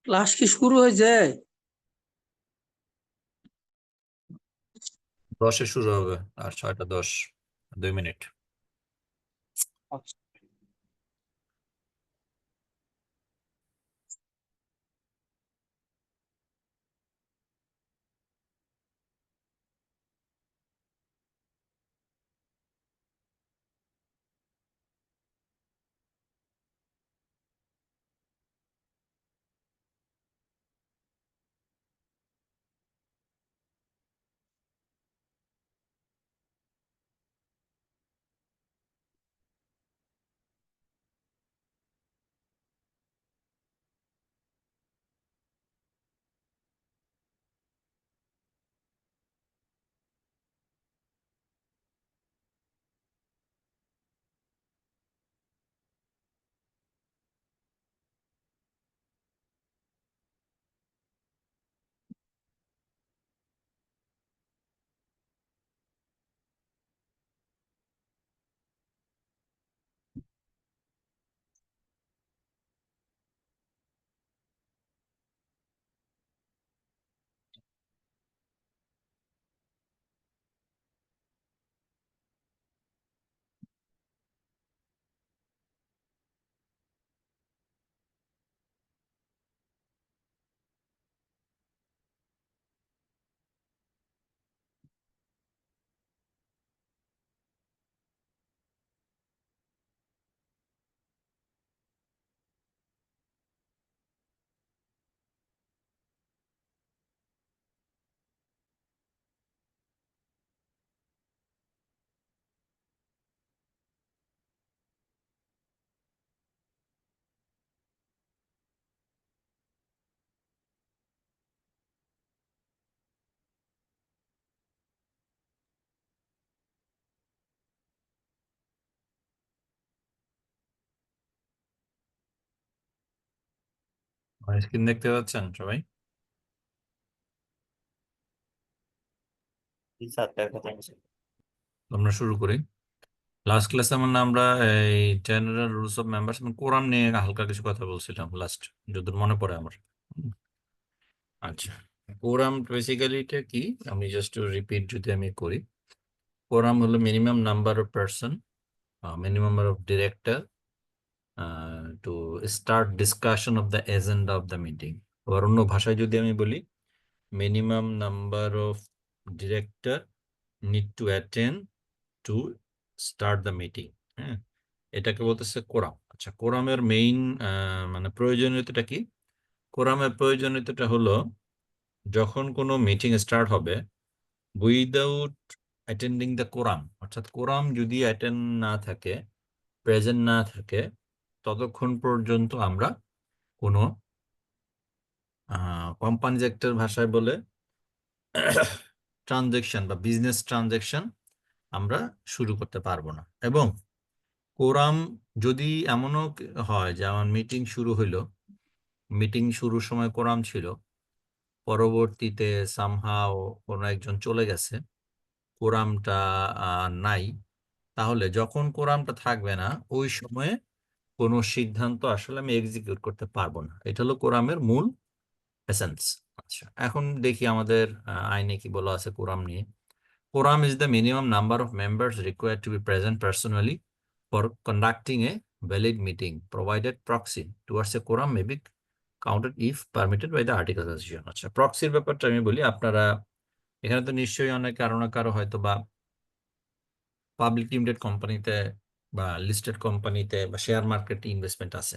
Class কি শুরু হয়ে যায়? 10-এ শুরু হবে, আর 6টা 10, 2 মিনিট। স্ক্রিন দেখতে পাচ্ছেন সবাই? আমরা শুরু করি। লাস্ট ক্লাসে আমরা এই জেনারেল রুলস অফ মেম্বারস এবং কোরাম নিয়ে হালকা কিছু কথা বলছিলাম লাস্ট, যতদূর মনে পড়ে আমার। আচ্ছা, কোরাম বেসিক্যালি এটা কি, আমি জাস্ট রিপিট যদি আমি করি, কোরাম হলো minimum number of person, minimum number of director to start discussion of the agenda of the meeting. আবার অন্য ভাষায় যদি আমি বলি, minimum number of director need to attend to start the meeting. হ্যাঁ, এটাকে বলতেছে কোরাম। আচ্ছা, কোরামের মেইন মানে প্রয়োজনীয়তাটা কি? কোরামের প্রয়োজনীয়তাটা হলো, যখন কোনো মিটিং স্টার্ট হবে উইদাউট অ্যাটেন্ডিং দ্য কোরাম, অর্থাৎ কোরাম যদি অ্যাটেন্ড না থাকে, প্রেজেন্ট না থাকে, ততক্ষণ পর্যন্ত আমরা কোনো কোম্পানি একটার ভাষায় বলে ট্রানজেকশন বা বিজনেস ট্রানজেকশন আমরা শুরু করতে পারবো না। এবং কোরাম যদি এমনও হয় যে আমার মিটিং শুরু হইলো, মিটিং শুরুর সময় কোরাম ছিল, পরবর্তীতে সামহাও কোনো একজন চলে গেছে, কোরামটা নাই, তাহলে যখন কোরামটা থাকবে না ওই সময়ে কোনো সিদ্ধান্ত আসলে আমি এক্সিকিউট করতে পারবো না। এটা হলো কোরামের মূল এসেন্স। আচ্ছা, এখন দেখি আমাদের আইনে কি বলা আছে কোরাম নিয়ে। Quorum is the minimum number of members required to be present personally for conducting a valid meeting, provided proxy towards a quorum may be counted if permitted by the Articles of Association. আচ্ছা, প্রক্সির ব্যাপারটা আমি বলি। আপনারা এখানে তো নিশ্চয়ই অনেক কারো না কারো হয়তো বা পাবলিক লিমিটেড কোম্পানিতে বা লিস্টেড কোম্পানিতে বা শেয়ার মার্কেটে ইনভেস্টমেন্ট আছে।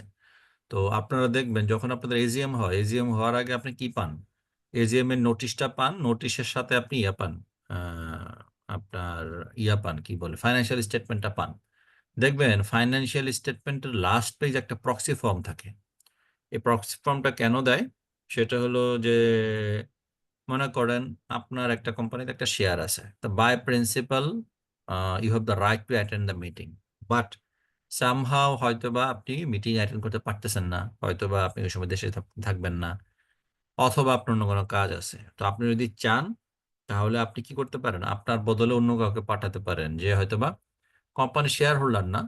তো আপনারা দেখবেন যখন আপনাদের এজিএম হয়, এজিএম হওয়ার আগে আপনি কি পান? এজিএম এর নোটিশটা পান, নোটিশের সাথে আপনি ইয়া পান, আহ, আপনার ইয়া পান, কি বলে, ফাইন্যান্সিয়াল স্টেটমেন্টটা পান। দেখবেন ফাইন্যান্সিয়াল স্টেটমেন্টের লাস্ট পেজ একটা প্রক্সি ফর্ম থাকে। এই প্রক্সি ফর্মটা কেন দেয়? সেটা হলো যে, মনে করেন আপনার একটা কোম্পানিতে একটা শেয়ার আছে, তো by principle you have the right to attend the meeting, but somehow হয়তোবা আপনি মিটিং অ্যাটেন্ড করতে পারতেছেন না, হয়তোবা আপনি ওই সময় দেশে থাকবেন না, অথবা আপনার অন্য কোনো কাজ আছে। তো আপনি যদি চান তাহলে আপনি কি করতে পারেন, আপনার বদলে অন্য কাউকে পাঠাতে পারেন, যে হয়তোবা কোম্পানির শেয়ার হোল্ডার না,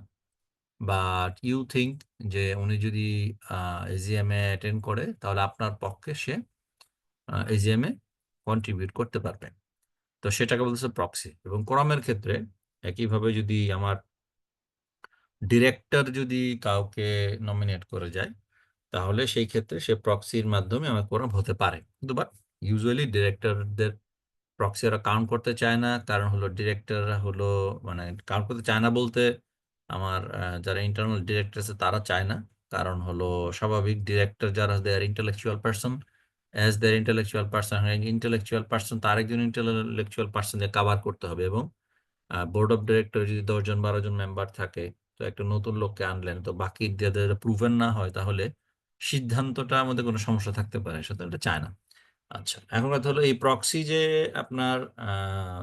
বাট ইউ থিঙ্ক যে উনি যদি এজিএম এ অ্যাটেন্ড করে তাহলে আপনার পক্ষে সে এজিএম এ কন্ট্রিবিউট করতে পারবে। তো সেটাকে বলতেছে প্রক্সি। এবং কোরামের ক্ষেত্রে একইভাবে যদি আমার ডিরেক্টর যদি কাউকে নমিনেট করে যায় তাহলে সেই ক্ষেত্রে সে প্রক্সির মাধ্যমে আমার কোরাম হতে পারে। কিন্তু বাট ইউজুয়ালি ডিরেক্টরদের প্রক্সি ওরা কাউন্ট করতে চায় না, কারণ হলো ডিরেক্টররা হলো মানে কাউন্ট করতে চায় না বলতে আমার যারা ইন্টারনাল ডিরেক্টর আছে তারা চায় না, কারণ হলো স্বাভাবিক ডিরেক্টর যারা দেয়ার ইন্টেলেকচুয়াল পার্সন, অ্যাজ দেয়ার ইন্টেলেকচুয়াল পার্সন, ইন্টেলেকচুয়াল পার্সন তার একজন ইন্টেলেকচুয়াল পার্সনকে কাভার করতে হবে। এবং বোর্ড অফ ডিরেক্টর যদি 10 জন 12 জন মেম্বার থাকে, তো একটা নতুন লোককে আনলেন, তো বাকি যাদের প্রুভেন না হয় তাহলে সিদ্ধান্তটা আমাদের কোনো সমস্যা থাকতে পারে, সেটা এটা চায় না। আচ্ছা, এখন কথা হলো এই প্রক্সি যে আপনার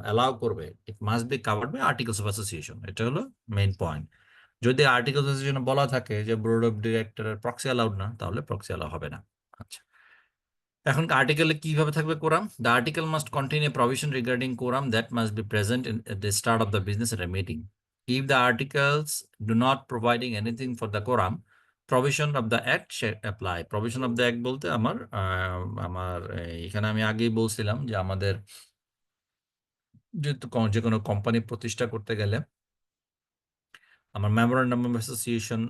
অ্যালাউ করবে, it must be covered by articles of association. এটা হলো মেইন পয়েন্ট। যদি আর্টিকেলস অফ অ্যাসোসিয়েশনে বলা থাকে যে বোর্ড অফ ডিরেক্টরের প্রক্সি অ্যালাউড না, তাহলে প্রক্সি অ্যালাউ হবে না। আচ্ছা, এখন আর্টিকেলে কিভাবে থাকবে quorum? The article must contain A provision regarding quorum that must be present at the start of the business at a meeting. If the articles do not providing anything for the quorum, provision of the act shall apply. Provision of the act বলতে আমার এখানে আমি আগেই বলছিলাম যে আমাদের যেহেতু যে কোনো কোম্পানি প্রতিষ্ঠা করতে গেলে আমার memorandum of association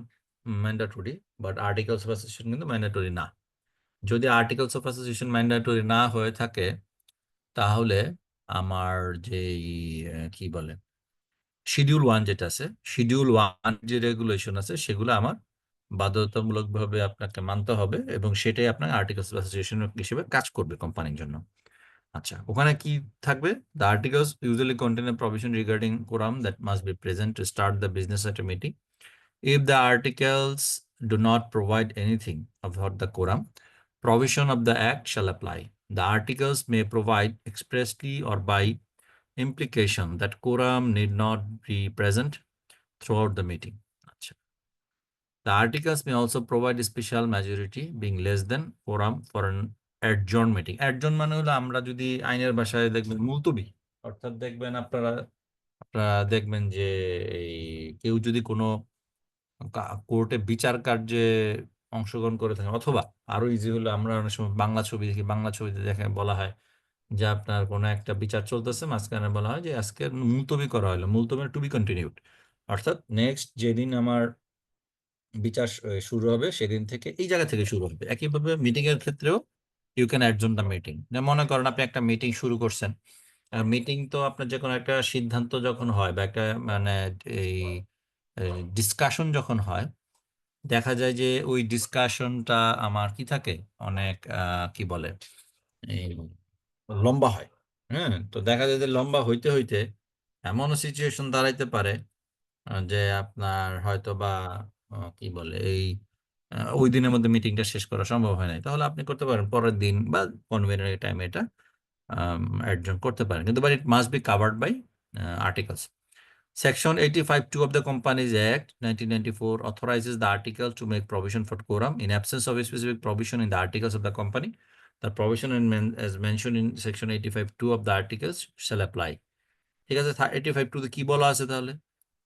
mandatory, but articles of association কিন্তু ম্যান্ডেটরি না। যদি আর্টিকেলস অফ অ্যাসোসিয়েশন ম্যান্ডেটরি না হয়ে থাকে তাহলে আমার যে কি বলে শিডিউল 1 যেটা আছে, শিডিউল 1 যে রেগুলেশন আছে সেগুলো আমার বাধ্যতামূলকভাবে আপনাকে মানতে হবে, এবং সেটাই আপনার আর্টিকেলস অফ অ্যাসোসিয়েশন হিসেবে কাজ করবে কোম্পানির জন্য। আচ্ছা, ওখানে কি থাকবে? The articles usually contain a provision regarding quorum that must be present to start the business at A meeting. If the articles do not provide anything about the quorum, provision of the Act shall apply. The articles may provide expressly or by implication that quorum need not be present throughout the meeting. আচ্ছা, the articles may also provide a special majority being less than quorum for an adjourned meeting. Adjourn মানে হলো আমরা যদি আইনের ভাষায় দেখবেন মুলতবি, অর্থাৎ দেখবেন আপনারা আপনারা দেখবেন যে এই কেউ যদি কোনো কোর্টে বিচার কার্যে অংশগ্রহণ করে থাকেন, অথবা আরো ইজি হলো আমরা অনেক সময় বাংলা ছবি দেখি, বাংলা ছবিতে দেখে বলা হয় যে আপনার কোনো একটা বিচার চলতেছে, মাঝখানে বলা হয় যে আজকে মুলতবি করা হলো, মুলতবি টু বি কন্টিনিউড, অর্থাৎ নেক্সট যেদিন আমার বিচার শুরু হবে সেদিন থেকে এই জায়গা থেকে শুরু হবে। একইভাবে মিটিং এর ক্ষেত্রেও you can adjourn the meeting. মনে করেন আপনি একটা মিটিং শুরু করছেন, মিটিং তো আপনার যে কোনো একটা সিদ্ধান্ত যখন হয় বা একটা মানে এই ডিসকাশন যখন হয়, দেখা যায় যে ওই ডিসকাশনটা আমার কি থাকে অনেক কি বলে এই লম্বা হয়। হ্যাঁ, তো দেখা যায় যে লম্বা হইতে হইতে এমনও সিচুয়েশন দাঁড়াইতে পারে যে আপনার হয়তো বা কি বলে এই ওই দিনের মধ্যে মিটিংটা শেষ করা সম্ভব হয় নাই, তাহলে আপনি করতে পারেন পরের দিন বা কনভেনিয়েন্ট টাইমে এটা অ্যাডজন করতে পারেন, কিন্তু but it must be covered by articles. Section 85(2) of the Companies Act 1994 authorizes the article to make provision for quorum. In absence of a specific provision in the articles of the company, the provision as mentioned in Section 85(2) of the articles shall apply. ঠিক আছে, 85(2) তে কি বলা আছে তাহলে?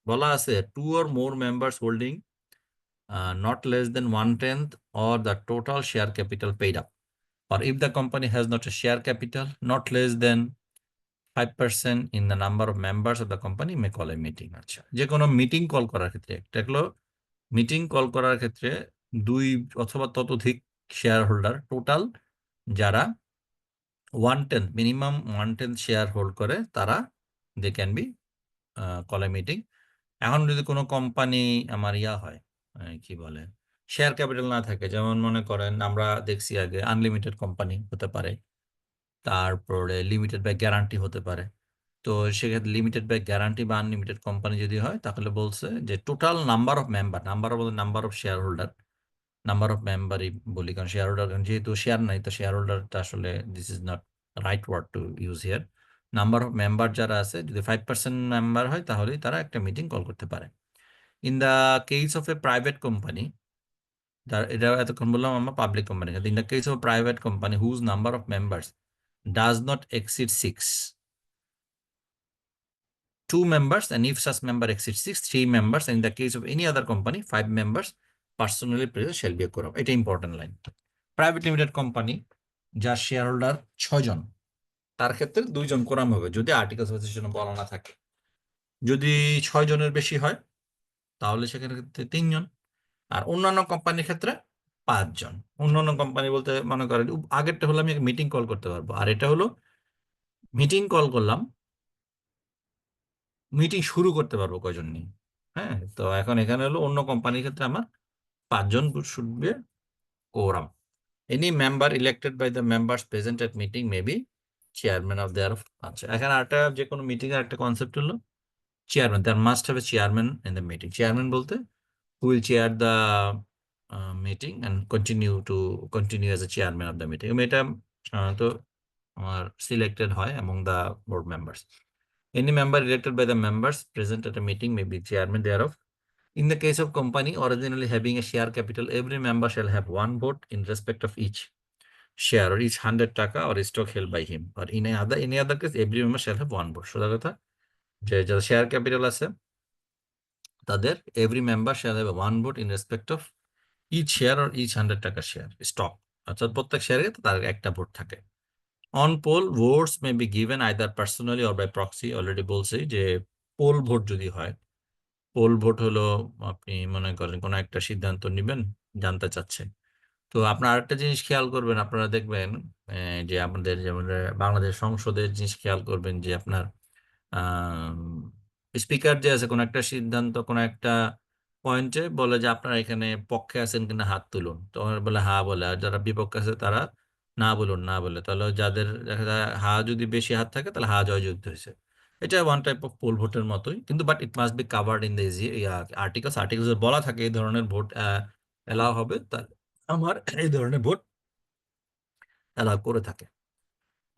বলা আছে 2 or more members holding not less than 1/10 or the total share capital paid up, or if the company has not a share capital not less than 5% in the number of members of the company may call a meeting. আচ্ছা, যে কোনো meeting call করার ক্ষেত্রে, একটা হলো meeting call করার ক্ষেত্রে 2 অথবা ততোধিক শেয়ার হোল্ডার টোটাল যারা 1/10 মিনিমাম 1/10 শেয়ার হোল্ড করে তারা they can be call a meeting. এখন যদি কোনো কোম্পানি আমার ইয়া হয় কি বলে শেয়ার ক্যাপিটাল না থাকে, যেমন মনে করেন আমরা দেখছি আগে আনলিমিটেড কোম্পানি হতে পারে, তারপরে লিমিটেড বাই গ্যারান্টি হতে পারে। তো সেক্ষেত্রে লিমিটেড বাই গ্যারান্টি বা আনলিমিটেড কোম্পানি যদি হয় তাহলে বলছে যে total number of member, number of share holder, number of মেম্বারই বলি, কারণ শেয়ার হোল্ডার যেহেতু শেয়ার নাই তো শেয়ার হোল্ডারটা আসলে this is not right word to use here. Number of member যারা আছে যদি 5% মেম্বার হয় তাহলেই তারা একটা মিটিং কল করতে পারে। In the case of a private company, এটা এতক্ষণ বললাম আমরা public company, in the case of private company whose number of members does not exceed 6, 2 members, and if such member exceeds 6, 3 members, and in the case of any other company, 5 members personally present shall be a quorum. এটা important line. Private limited company যার share holder 6 জন, তার ক্ষেত্রে 2 জন quorum হবে যদি articles of অ্যাসোসিয়েশনে বলা না থাকে। যদি 6 জনের বেশি হয় তাহলে সেখানে 3 জন। আর অন্যান্য কোম্পানির ক্ষেত্রে 5 জন। অন্যান্য কোম্পানি বলতে মনে করেন আগেরটা হলো আমি মিটিং কল করতে পারবো, আর এটা হলো মিটিং কল করলাম, মিটিং শুরু করতে পারবো কয়জন নিয়ে। হ্যাঁ, তো এখন এখানে হলো অন্য কোম্পানির ক্ষেত্রে আমার 5 জন should be quorum. Any member elected by the members present at meeting may be chairman of there. আচ্ছা, এখানে একটা যে কোনো মিটিং এর একটা কনসেপ্ট হলো chairman, there must have a chairman in the meeting. Chairman বলতে who will chair the meeting and continue as a chairman of the meeting. এটা সাধারণত আমার সিলেক্টেড হয় among the board members. Any member elected by the members present at a meeting may be chairman thereof. In the case of company originally having a share capital, every member shall have one vote in respect of each share or each 100 টাকা or stock held by him. Or in any other case, every member shall have one vote. সোজা কথা যে যাদের share capital আছে তাদের every member shall have one vote in respect of each share or each 100 টাকা share stock, অর্থাৎ প্রত্যেক শেয়ারে তার একটা ভোট থাকে। On poll votes may be given either personally or by proxy. Already বলছি যে পোল ভোট যদি হয়, পোল ভোট হলো আপনি মনে করেন কোনো একটা সিদ্ধান্ত নেবেন, জানতে চাচ্ছে। তো আপনার আরেকটা জিনিস খেয়াল করবেন, আপনারা দেখবেন যে আমাদের যেমন বাংলাদেশ সংসদের জিনিস খেয়াল করবেন যে আপনার স্পিকার যে আছে কোন একটা সিদ্ধান্ত কোন একটা পয়েন্টে বলে যে আপনারা এখানে পক্ষে আছেন কিনা হাত তুলুন, তো ওরা বলে হা বলে, আর যারা বিপক্ষে আছে তারা না বলুন না বলে। তাহলে যাদের দেখা যায় হা যদি বেশি হাত থাকে তাহলে হা জয়যুক্ত হয়েছে। এটা ওয়ান টাইপ অফ পোল ভোটের মতোই, কিন্তু but it must be covered in the articles বলা থাকে এই ধরনের ভোট এলাও হবে, তার আমার এই ধরনের ভোট এলাও করে থাকে।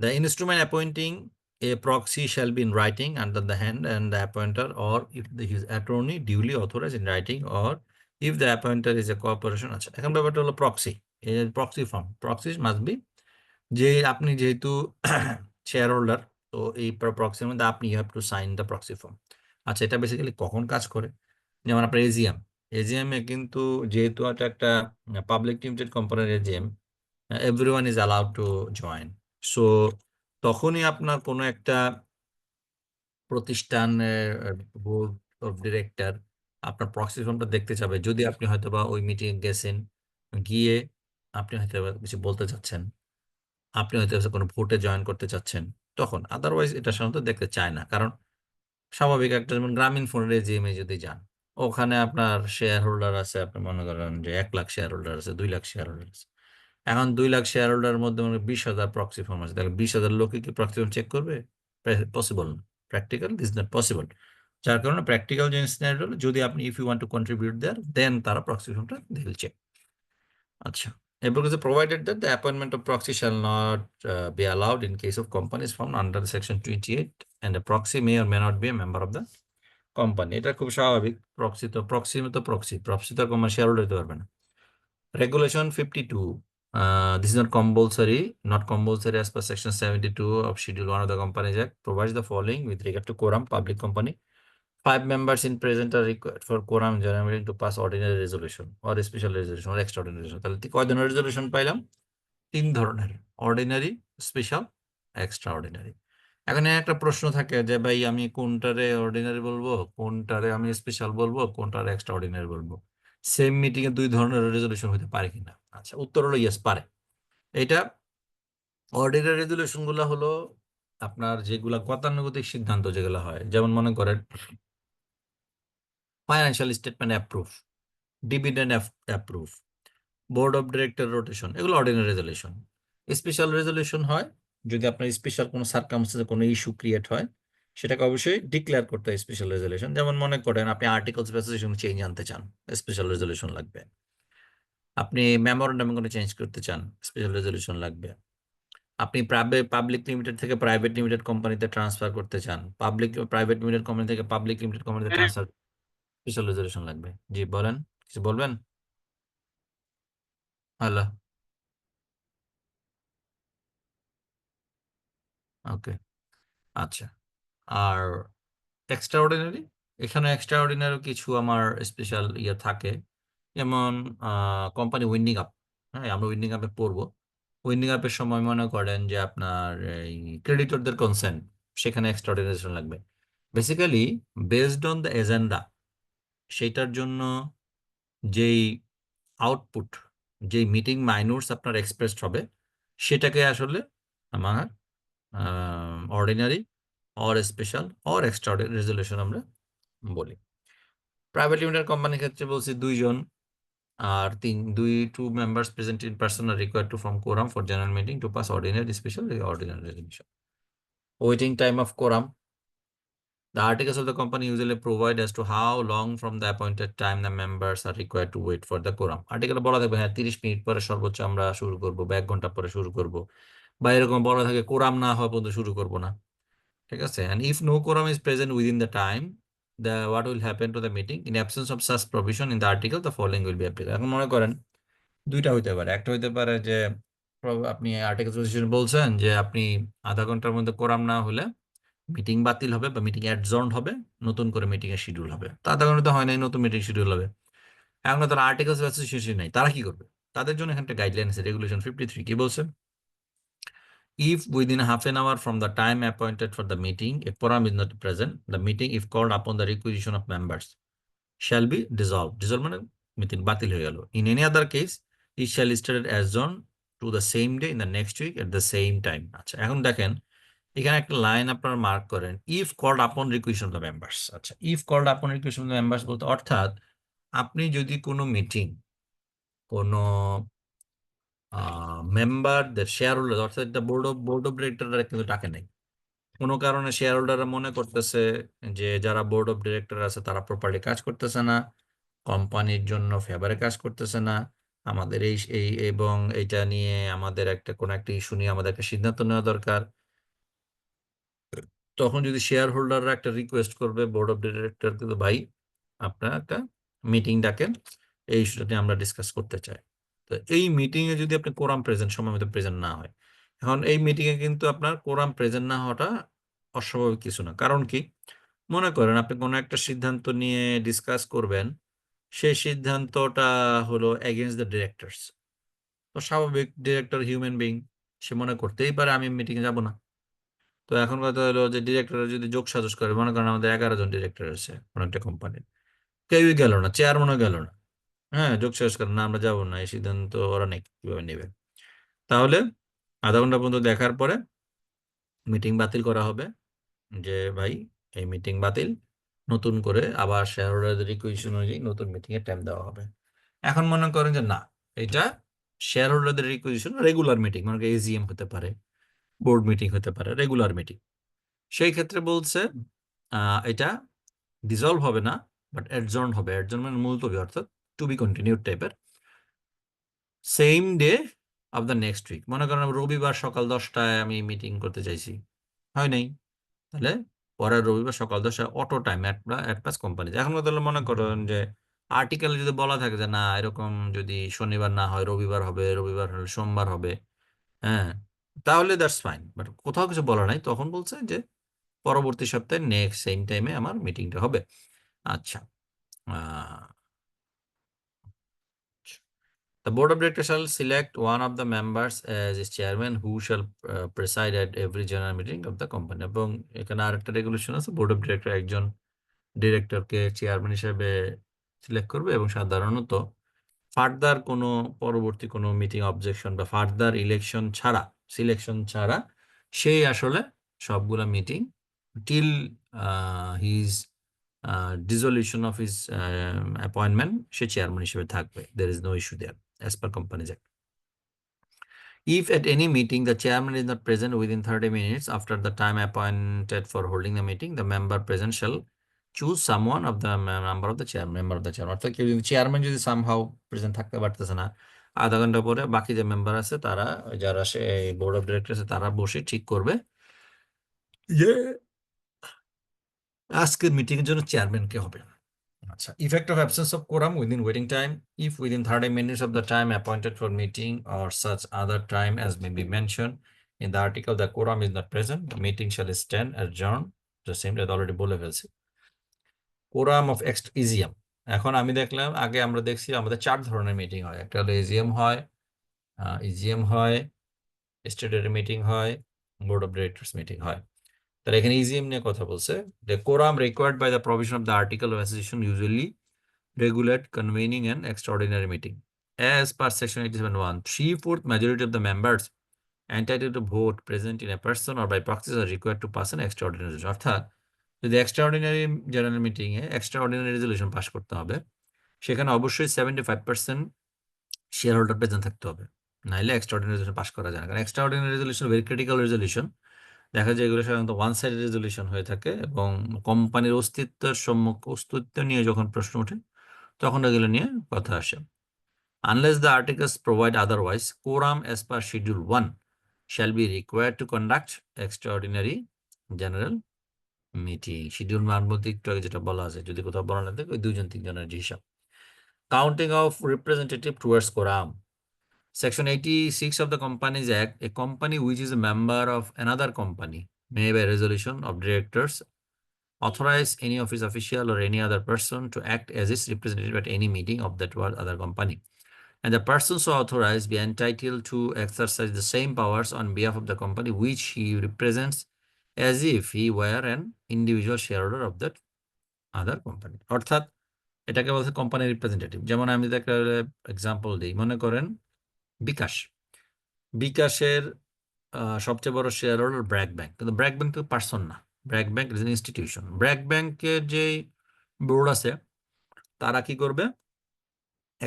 The instrument appointing a proxy shall be in writing under the hand and the appointer, or if his attorney duly authorized in writing, or if the appointer is a corporation. আচ্ছা, এখন ব্যাপারটা হলো proxy. Proxy form, proxy must be যে আপনি যেহেতু share holder, তো এই প্রক্সির মধ্যে আপনি you have to sign the proxy form. আচ্ছা, এটা বেসিক্যালি কখন কাজ করে? যেমন আপনার এজিএম, এজিএম এ কিন্তু যেহেতু এটা একটা পাবলিক লিমিটেড কোম্পানির AGM, everyone is allowed to join. So তখনই আপনার কোনো একটা প্রতিষ্ঠানের বোর্ড অফ ডিরেক্টর আপনার প্রক্সি ফর্মটা দেখতে চাবে, যদি আপনি হয়তোবা ওই মিটিং গেছেন, গিয়ে আপনি হয়তো কিছু বলতে চাচ্ছেন, আপনি হয়তো কোনো ভোটে জয়েন করতে চাচ্ছেন, তখন। আদারওয়াইজ এটা সাধারণত দেখতে চায় না, কারণ স্বাভাবিক একটা যেমন গ্রামীণ ফোনের এজিএমে যদি যান, ওখানে আপনার শেয়ার হোল্ডার আছে, আপনি মনে করেন যে 1 লাখ শেয়ার হোল্ডার আছে, 2 লাখ শেয়ার হোল্ডার আছে। এখন 2 লাখ শেয়ার হোল্ডারের মধ্যে মানে 20,000 প্রক্সি ফর্ম আছে, তাহলে 20,000 লোকে কি প্রক্সি ফর্ম চেক করবে? পসিবল না, প্র্যাকটিক্যাল ইজ নট পসিবল। যার কারণে প্র্যাকটিক্যাল যে সিনারিও হলো, যদি আপনি if you want to contribute there, then তারা প্রক্সি ফর্মটা দে উইল চেক। আচ্ছা, এরপর হচ্ছে provided that the appointment of proxy shall not be allowed in case of companies found under section 28 and the proxy may or may not be a member of the company. এটা খুব স্বাভাবিক, proxy তো company share holder দিতে পারবে না। Regulation 52. This is not compulsory as per Section 72 of Schedule 1 of the Companies Act. Provides the following with regard to quorum. Public company, 5 members in present are required for quorum general meeting to pass ordinary resolution or a special resolution or extraordinary resolution. তাহলে কয় ধরনের resolution পাইলাম? 3 ধরনের, ordinary, special, extra ordinary. এখন একটা প্রশ্ন থাকে যে ভাই আমি কোনটারে অর্ডিনারি বলবো, কোনটারে আমি স্পেশাল বলবো, কোনটারে এক্সট্রা অর্ডিনারি বলবো, সেম মিটিং এ 2 ধরনের রেজলিউশন হতে পারে কিনা? আচ্ছা, উত্তর হলো ইয়েস, পারে। এটা অর্ডিনারি রেজলিউশন গুলো হলো আপনার যেগুলা গতানুগতিক সিদ্ধান্ত যেগুলো হয়, যেমন মনে করেন financial statement approve, dividend approve, board of director rotation, এগুলো অর্ডিনারি রেজলিউশন। স্পেশাল রেজলিউশন হয় যদি আপনার স্পেশাল কোনো সার্কামস্টেন্সে কোনো ইস্যু ক্রিয়েট হয়, সেটাকে অবশ্যই ডিক্লেয়ার করতে হয় স্পেশাল রেজলিউশন। যেমন মনে করেন আপনি আর্টিকেলস অফ অ্যাসোসিয়েশন চেঞ্জ আনতে চান, স্পেশাল রেজলিউশন লাগবে। আপনি মেমোরেন্ডাম কোনো চেঞ্জ করতে চান, স্পেশাল রেজলিউশন লাগবে। আপনি পাবলিক লিমিটেড থেকে প্রাইভেট লিমিটেড কোম্পানিতে ট্রান্সফার করতে চান, প্রাইভেট লিমিটেড কোম্পানি থেকে পাবলিক লিমিটেড কোম্পানিতে ট্রান্সফার, স্পেশাল রেজলিউশন লাগবে। জি বলেন, কিছু বলবেন? হ্যালো, ওকে, আচ্ছা। আর এক্সট্রা অর্ডিনারি, এখানে এক্সট্রা অর্ডিনারি কিছু আমার স্পেশাল ইয়ে থাকে, যেমন কোম্পানি উইন্ডিং আপ। হ্যাঁ, আমরা উইন্ডিং আপে পড়বো। উইন্ডিং আপের সময় মনে করেন যে আপনার এই ক্রেডিটরদের কনসেন্ট, সেখানে এক্সট্রা অর্ডিনারি লাগবে। Basically based on the agenda, সেইটার জন্য যেই আউটপুট, যেই মিটিং মাইনুটস আপনার এক্সপ্রেসড হবে, সেটাকে আসলে আমার ordinary or special or extra resolution আমরা বলি। প্রাইভেট লিমিটেড কোম্পানির ক্ষেত্রে বলছি দুইজন, আর two members present in person are required to form quorum for general meeting to pass ordinary special ordinary resolution. Waiting time of quorum, the articles of the company usually provide as to how long from the appointed time the members are required to wait for the quorum. আর্টিকেলে বলা থাকবে হ্যাঁ 30 minute পরে সর্বোচ্চ আমরা শুরু করব, বা 1 ঘন্টা পরে শুরু করব, বা এরকম বলা থাকে কোরাম না হওয়া পর্যন্ত শুরু করব না। ঠিক আছে? and if no quorum is present within the time, the what will happen to the meeting in absence of such provision in the article, the following will be applicable. এখন মনে করেন দুইটা হইতে পারে, একটা হইতে পারে যে আপনি আর্টিকেল বলছেন যে আপনি আধা ঘন্টার মধ্যে কোরাম না হলে মিটিং বাতিল হবে বা মিটিং অ্যাডজর্ন হবে, নতুন করে মিটিং এর শিডিউল হবে। তা আধা ঘন্টা তো হয় নাই, নতুন মিটিং শিডিউল হবে। এখন তারা আর্টিকেলস অফ অ্যাসোসিয়েশন নাই, তারা কি করবে? তাদের জন্য এখানে একটা গাইডলাইন আছে, রেগুলেশন 53 কি বলছে? If within half an hour from the time appointed for the meeting, a quorum is not present, the meeting, if called upon the requisition of members, shall be dissolved. Dissolved মানে meeting বাতিল হয়ে গেল। In any other case, it shall start adjourned to the same day in the next week at the same time. আচ্ছা, এখন দেখেন এখানে একটা line আপনারা মার্ক করেন, if called upon requisition of the members. আচ্ছা, if called upon requisition of the members বলতে অর্থাৎ আপনি যদি কোনো মিটিং, কোনো মেম্বারদের শেয়ার হোল্ডার, অর্থাৎ এটা বোর্ড অফ ডিরেক্টররা কিন্তু ডাকে নাই, কোনো কারণে শেয়ার হোল্ডাররা মনে করতেছে যে যারা বোর্ড অফ ডিরেক্টর আছে তারা প্রপারলি কাজ করতেছে না, কোম্পানির জন্য ফেভারে কাজ করতেছে না, আমাদের এই এই এবং এটা নিয়ে আমাদের কোনো একটা ইস্যু নিয়ে আমাদের একটা সিদ্ধান্ত নেওয়া দরকার। তখন যদি শেয়ার হোল্ডাররা একটা রিকোয়েস্ট করবে বোর্ড অফ ডিরেক্টর, কিন্তু ভাই আপনারা একটা মিটিং ডাকেন, এই ইস্যুটা নিয়ে আমরা ডিসকাস করতে চাই। তো এই মিটিং এ যদি আপনি কোরাম প্রেজেন্ট, সময় মতো প্রেজেন্ট না হয়, এখন এই মিটিং এ কিন্তু আপনার কোরাম প্রেজেন্ট না হওয়াটা অস্বাভাবিক কিছু না। কারণ কি? মনে করেন আপনি কোনো একটা সিদ্ধান্ত নিয়ে ডিসকাস করবেন, সেই সিদ্ধান্তটা হলো এগেইনস্ট দ্য ডিরেক্টরস। তো স্বাভাবিক, ডিরেক্টর হিউম্যান বিং, সে মনে করতেই পারে আমি মিটিং এ যাব না। তো এখন কথা হলো যে ডিরেক্টর যদি যোগ সাজস করে, মনে করেন আমাদের 11 জন ডিরেক্টর আছে কোনো একটা কোম্পানির, কেউই গেল না, চেয়ারম্যানও গেল না, হ্যাঁ, যোগ সাজস করে না আমরা যাবো না, এই সিদ্ধান্ত ওরা নাকি কিভাবে নেবে, তাহলে আধা ঘন্টা পর্যন্ত দেখার পরে মিটিং বাতিল করা হবে, যে ভাই এই মিটিং বাতিল, নতুন করে আবার শেয়ার হোল্ডারদের রিকোয়েস্ট অনুযায়ী নতুন মিটিং এর টাইম দেওয়া হবে। এখন মনে করেন যে না, এটা শেয়ার হোল্ডারদের রিকোয়েশন রেগুলার মিটিং, মানে এজিএম হতে পারে, বোর্ড মিটিং হতে পারে, রেগুলার মিটিং, সেই ক্ষেত্রে বলছে এটা ডিজলভ হবে না, বাট অ্যাডজর্ন হবে। অ্যাডজর্ন মানে মুলতবি, অর্থাৎ টু বি কন্টিনিউড টাইপের। Same day of the next week, মনে করেন রবিবার সকাল 10টায় আমি মিটিং করতে চাইছি, হয় নাই, তাহলে পরের রবিবার সকাল 10টায় auto time at pass company. এখন কথা হলো মনে করেন যে আর্টিকেলে যদি বলা থাকে যে না এরকম যদি শনিবার না হয় রবিবার হবে, রবিবার হলে সোমবার হবে, হ্যাঁ, তাহলে দ্যাটস ফাইন। বাট কোথাও কিছু বলা নাই, তখন বলছে যে পরবর্তী সপ্তাহে নেক্সট সেম টাইমে আমার মিটিংটা হবে। আচ্ছা, the board of directors shall select one of the members as its chairman, who shall preside at every general meeting of the company. এবং এখানে আরেকটা রেগুলেশন আছে, বোর্ড অফ ডিরেক্টর একজন ডিরেক্টরকে চেয়ারম্যান হিসেবে সিলেক্ট করবে, এবং সাধারণত ফার্দার কোনো পরবর্তী কোনো মিটিং অবজেকশন বা ফার্দার সিলেকশন ছাড়া সেই আসলে সবগুলা meeting till his dissolution of his appointment সে চেয়ারম্যান হিসেবে থাকবে। There is no issue there as per companies act. If at any meeting the chairman is not present within 30 minutes after the time appointed for holding the meeting, the member present shall choose someone of the member of the chairman. অর্থাৎ কেউ যদি chairman যদি somehow present থাকতে পারতেছে না, আধা ঘন্টা পরে বাকি যে মেম্বার আছে তারা, যারা সে বোর্ড অফ ডিরেক্টর আছে, তারা বসে ঠিক করবে যে আজকের মিটিং এর জন্য চেয়ারম্যান কে হবে। আচ্ছা, effect of absence of quorum within waiting time. If within 30 minutes of the time appointed for meeting or such other time as may be mentioned in the article the quorum is not present, the meeting shall stand adjourned, the same as already বলে ফেলছি। Quorum of EGM. এখন আমি দেখলাম, আগে আমরা দেখছি আমাদের 4 ধরনের মিটিং হয়। একটা হলো এজিএম হয়, ইজিএম হয়, স্ট্যাটুটরি মিটিং হয়, বোর্ড অফ ডিরেক্টরস মিটিং হয়। তাহলে এখানে ইজিএম নিয়ে কথা বলছে। The quorum required by the provision of the article of association usually regulate convening an extraordinary meeting. As per section 87(1), 3/4 majority of the members entitled to vote present in a person or by proxies are required to pass an extraordinary resolution. অর্থাৎ যদি extraordinary general meeting এ extraordinary resolution pass করতে হবে, সেখানে অবশ্যই 75% share holder present থাকতে হবে, নাইলে extraordinary resolution pass করা যায় না। কারণ extraordinary resolution very critical resolution. দেখা যায় এগুলো সাধারণত ওয়ান সাইড রেজলিউশন হয়ে থাকে এবং কোম্পানির অস্তিত্ব নিয়ে যখন প্রশ্ন ওঠে তখন এগুলো নিয়ে কথা আসে। Unless the articles provide otherwise, quorum as per Schedule 1 shall be required to conduct extraordinary general meeting. Schedule মান বলতে একটু আগে যেটা বলা আছে, যদি কোথাও বলা না থাকে ওই 2-3 জনের যে হিসাব। Counting of representative towards quorum. Section 86 of the Companies Act, a company which is a member of another company may by resolution of directors authorize any of its official or any other person to act as its representative at any meeting of that other company. And the person so authorized be entitled to exercise the same powers on behalf of the company which he represents as if he were an individual shareholder of that other company. অর্থাৎ এটাকে বলছে company representative. যেমন আমি যদি একটা example দিই, মনে করেন বিকাশের সবচেয়ে বড় শেয়ার হোল্ডার ব্র্যাক ব্যাংক, কিন্তু ব্র্যাক ব্যাংক তো পার্সন না, BRAC bank is an institution. BRAC ব্যাংকের যে বোর্ড আছে তারা কি করবে,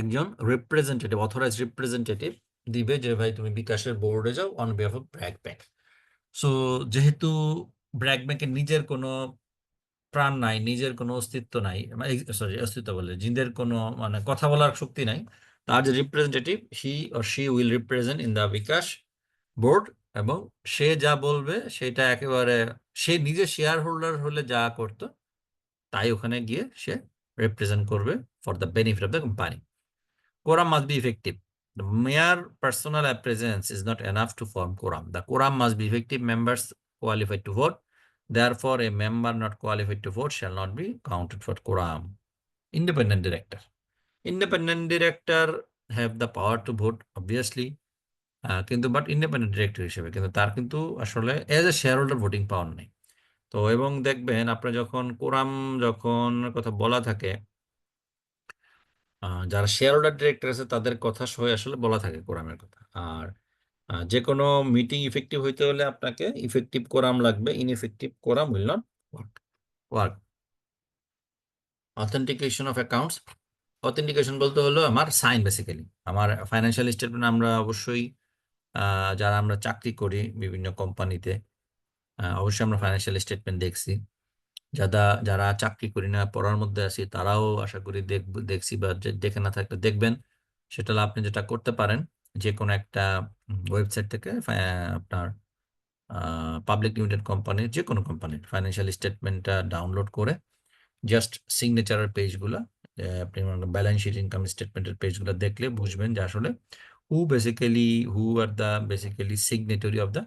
একজন রিপ্রেজেন্টেটিভ, অথরাইজ রিপ্রেজেন্টেটিভ দিবে যে ভাই তুমি বিকাশের বোর্ডে যাও on behalf of BRAC bank. So যেহেতু ব্র্যাক ব্যাংকের নিজের কোনো প্রাণ নাই, নিজের কোনো অস্তিত্ব নাই, সরি অস্তিত্ব বলে জিদের কোনো মানে কথা বলার শক্তি নাই, তার যে representative he or she will represent in the Bikash board, এবং সে যা বলবে সেটা একেবারে সে নিজে শেয়ার হোল্ডার হলে যা করতো তাই ওখানে গিয়ে সে রিপ্রেজেন্ট করবে for the benefit of the company. Quorum must be effective. The mere personal presence is not enough to form quorum. The quorum must be effective members qualified to vote. Therefore, a member not qualified to vote shall not be counted for quorum. Independent director. Independent director have the power to vote, obviously. কিন্তু but independent director হিসেবে কিন্তু তার কিন্তু আসলে as a share holder voting পাওয়ার নেই। তো এবং দেখবেন আপনার যখন কোরাম যখন কথা বলা থাকে, যারা শেয়ার হোল্ডার ডিরেক্টর আছে তাদের কথা সহ আসলে বলা থাকে কোরামের কথা। আর যে কোনো মিটিং ইফেক্টিভ হইতে হলে আপনাকে ইফেক্টিভ কোরাম লাগবে, ineffective quorum will not work. Authentication of accounts. Authentication বলতে হলো আমার সাইন, বেসিক্যালি আমার ফাইন্যান্সিয়াল স্টেটমেন্ট আমরা অবশ্যই যারা আমরা চাকরি করি বিভিন্ন কোম্পানিতে অবশ্যই আমরা ফাইন্যান্সিয়াল স্টেটমেন্ট দেখছি। যারা যারা চাকরি করি না, পড়ার মধ্যে আছি, তারাও আশা করি দেখছি বা দেখে না থাকলে দেখবেন। সেটা হলো আপনি যেটা করতে পারেন, যে কোনো একটা ওয়েবসাইট থেকে আপনার পাবলিক লিমিটেড কোম্পানির যে কোনো কোম্পানির ফাইন্যান্সিয়াল স্টেটমেন্টটা ডাউনলোড করে জাস্ট সিগনেচারের পেজগুলো, আপনি ব্যালেন্স শিট, ইনকাম স্টেটমেন্টের পেজগুলো দেখলে বুঝবেন যে আসলে who are the basically signatory of the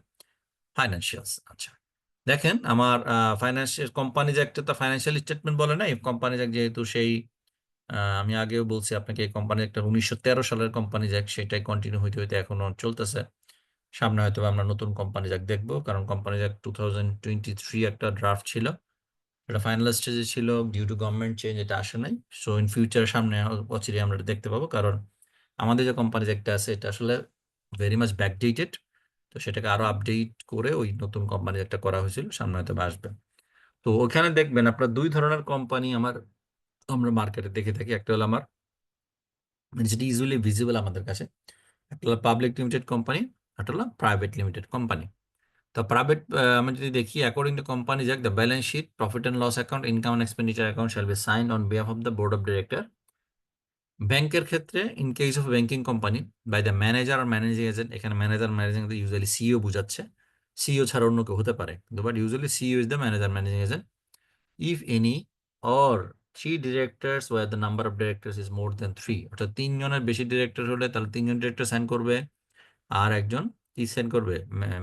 financials. আচ্ছা দেখেন, আমার ফাইন্যান্সিয়াল কোম্পানিজ একটা তো ফাইন্যান্সিয়াল স্টেটমেন্ট বলে না, এই কোম্পানিজ অ্যাক্ট যেহেতু সেই আমি আগেও বলছি আপনাকে, এই কোম্পানি একটা 1913 সালের কোম্পানিজ অ্যাক্ট, সেটাই কন্টিনিউ হইতে হইতে এখনো চলতেছে। সামনে হয়তো আমরা নতুন কোম্পানিজ অ্যাক্ট দেখবো, কারণ কোম্পানিজ অ্যাক্ট 2023 একটা ড্রাফট ছিল, এটা ফাইনাল স্টেজে ছিল, ডিউ টু গভর্নমেন্ট চেঞ্জ এটা আসে নাই। সো ইন ফিউচার সামনে অচিরে আমরা এটা দেখতে পাবো, কারণ আমাদের যে কোম্পানিজ একটা আছে এটা আসলে ভেরি মাচ ব্যাকডেটেড। তো সেটাকে আরো আপডেট করে ওই নতুন কোম্পানি একটা করা হয়েছিল, সামনে হয়তো আসবে। তো ওখানে দেখবেন আপনার 2 ধরনের কোম্পানি আমরা মার্কেটে দেখে থাকি। একটা হলো আমার মানে যেটা ইউজুয়ালি ভিজিবল আমাদের কাছে, একটা হলো পাবলিক লিমিটেড কোম্পানি, একটা হলো প্রাইভেট লিমিটেড কোম্পানি। তো প্রাইভেট আমরা যদি দেখি, according to company act, the balance sheet, profit and loss account, income and expenditure account shall be signed on behalf of the board of director. ব্যাংকের ক্ষেত্রে in case of banking company by the manager আর managing agent, এখানে manager managing usually CEO বোঝাচ্ছে, CEO ছাড়া অন্য কেউ হতে পারে, কিন্তু but usually CEO is the manager managing agent. If any or 3 directors where the number of directors is more than 3, অর্থাৎ 3 জনের বেশি ডিরেক্টর হলে তাহলে 3জন ডিরেক্টর সাইন করবে, আর একজন কি সাইন করবে,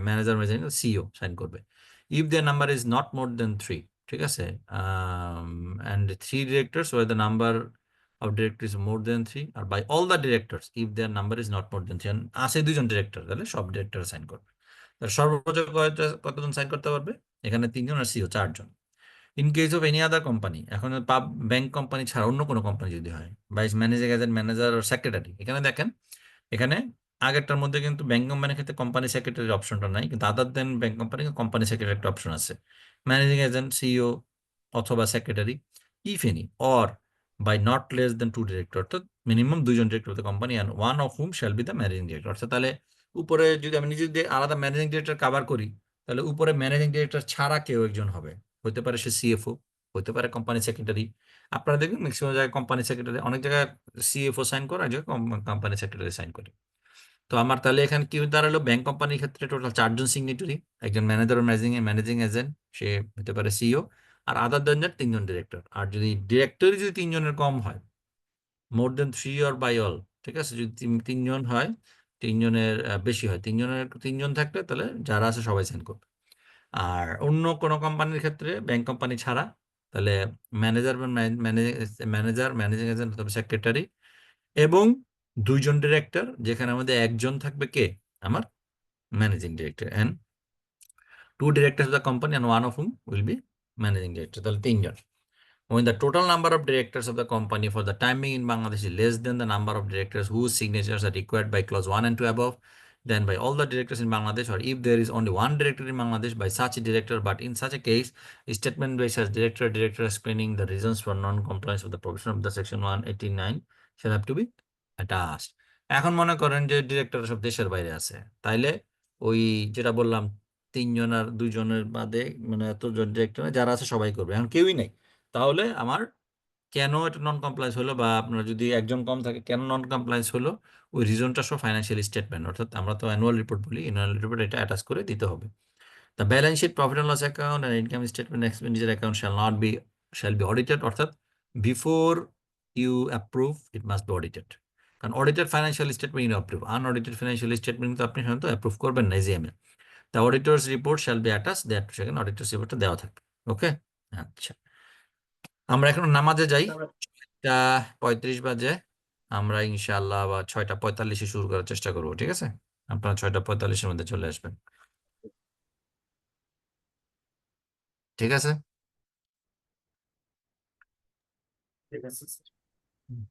ম্যানেজার ম্যানেজিং সিইও সাইন করবে। If their number is not more than 3, ঠিক আছে, and three directors where the number of directors is more than three, R by all the directors if their number is not more than three, আছে দুইজন director, তাহলে সব director sign করবে। তাহলে সর্বোচ্চ কতজন সাইন করতে পারবে? এখানে তিনজন, আর সিও চারজন। In case of any other company, এখন ব্যাংক কোম্পানি ছাড়া অন্য কোনো কোম্পানি যদি হয়, vice managing agent, manager, secretary, এখানে দেখেন, এখানে আগেরটার মধ্যে কিন্তু ব্যাংক কোম্পানির ক্ষেত্রে কোম্পানি সেক্রেটারির অপশনটা নাই, কিন্তু other than bank company company secretary একটা অপশন আছে, ম্যানেজিং এজেন্ট, সিইও অথবা secretary, if any or by not less than two director, অর্থাৎ মিনিমাম দুইজন director of the company and one of whom shall be the managing director. অর্থাৎ তাহলে উপরে যদি আমি নিজে দিয়ে আলাদা ম্যানেজিং ডিরেক্টর কাভার করি, তাহলে উপরে ম্যানেজিং ডিরেক্টর ছাড়া কেউ একজন হবে, হতে পারে সে সিএফও, হতে পারে কোম্পানি সেক্রেটারি। আপনারা দেখবেন ম্যাক্সিমাম জায়গায় কোম্পানি সেক্রেটারি, অনেক জায়গায় সিএফও সাইন করে, এক জায়গায় কোম্পানি সেক্রেটারি সাইন করে। তো আমার তাহলে এখানে কি দাঁড়ালো, ব্যাংক কোম্পানির ক্ষেত্রে টোটাল চারজন সিগনেটরি, একজন ম্যানেজার, ম্যানেজিং এজেন্ট, সে হতে পারে সিইও, আর আদার দেন দ্যাট তিনজন ডিরেক্টর। আর যদি ডিরেক্টরই যদি তিনজনের কম হয়, more than three or by all, ঠিক আছে, যদি তিনজন হয়, তিনজনের বেশি হয়, তিনজন থাকলে তাহলে যারা আছে সবাই সাইন করবে। আর অন্য কোনো কোম্পানির ক্ষেত্রে, ব্যাংক কোম্পানি ছাড়া, তাহলে ম্যানেজার, ম্যানেজিং এজেন্ট অথবা সেক্রেটারি, এবং দুইজন ডিরেক্টর, যেখানে আমাদের একজন থাকবে কে, আমার managing director, and two director of the company and one of whom will be managing director, তাহলে তিনজন। When the total number of directors of the company for the time being in Bangladesh is less than the number of directors whose signatures are required by clause 1 and 2 above, then by all the directors in Bangladesh, or if there is only one director in Bangladesh, by such a director. But in such a case, a statement by such director explaining the reasons for non-compliance with the provision of the section 189 shall have to be attached. এখন মনে করেন যে director সব দেশের বাইরে আছে, তাইলে ওই যেটা বললাম, তিনজন আর দুইজনের বাদে, মানে এতজন ডিরেক্টর যারা আছে সবাই করবে, এখন কেউই নেই, তাহলে আমার কেন এটা নন কমপ্লায়েন্স হলো, বা আপনার যদি একজন কম থাকে কেন নন কমপ্লায়েন্স হলো, ওই রিজনটা সব ফাইন্যান্সিয়াল স্টেটমেন্ট, অর্থাৎ আমরা তো অ্যানুয়াল রিপোর্ট বলি, অ্যানুয়াল রিপোর্ট এটা অ্যাটাচ করে দিতে হবে। The balance sheet, profit and loss account and income statement, expenditure account shall be audited, অর্থাৎ before you approve it must be audited. কারণ audited financial statement you approve, unaudited financial statement তো আপনি সাধারণত approve করবেন না AGM এ। The auditors report shall be attach, that সেখানে auditors রিপোর্টটা দেওয়া থাকবে। ওকে, আচ্ছা, আমরা এখন নামাজে যাই। 6:35 বাজে, আমরা ইনশাআল্লাহ বা 6:45 শুরু করার চেষ্টা করবো, ঠিক আছে? আপনারা 6:45 মধ্যে চলে আসবেন, ঠিক আছে? ঠিক আছে স্যার। হুম।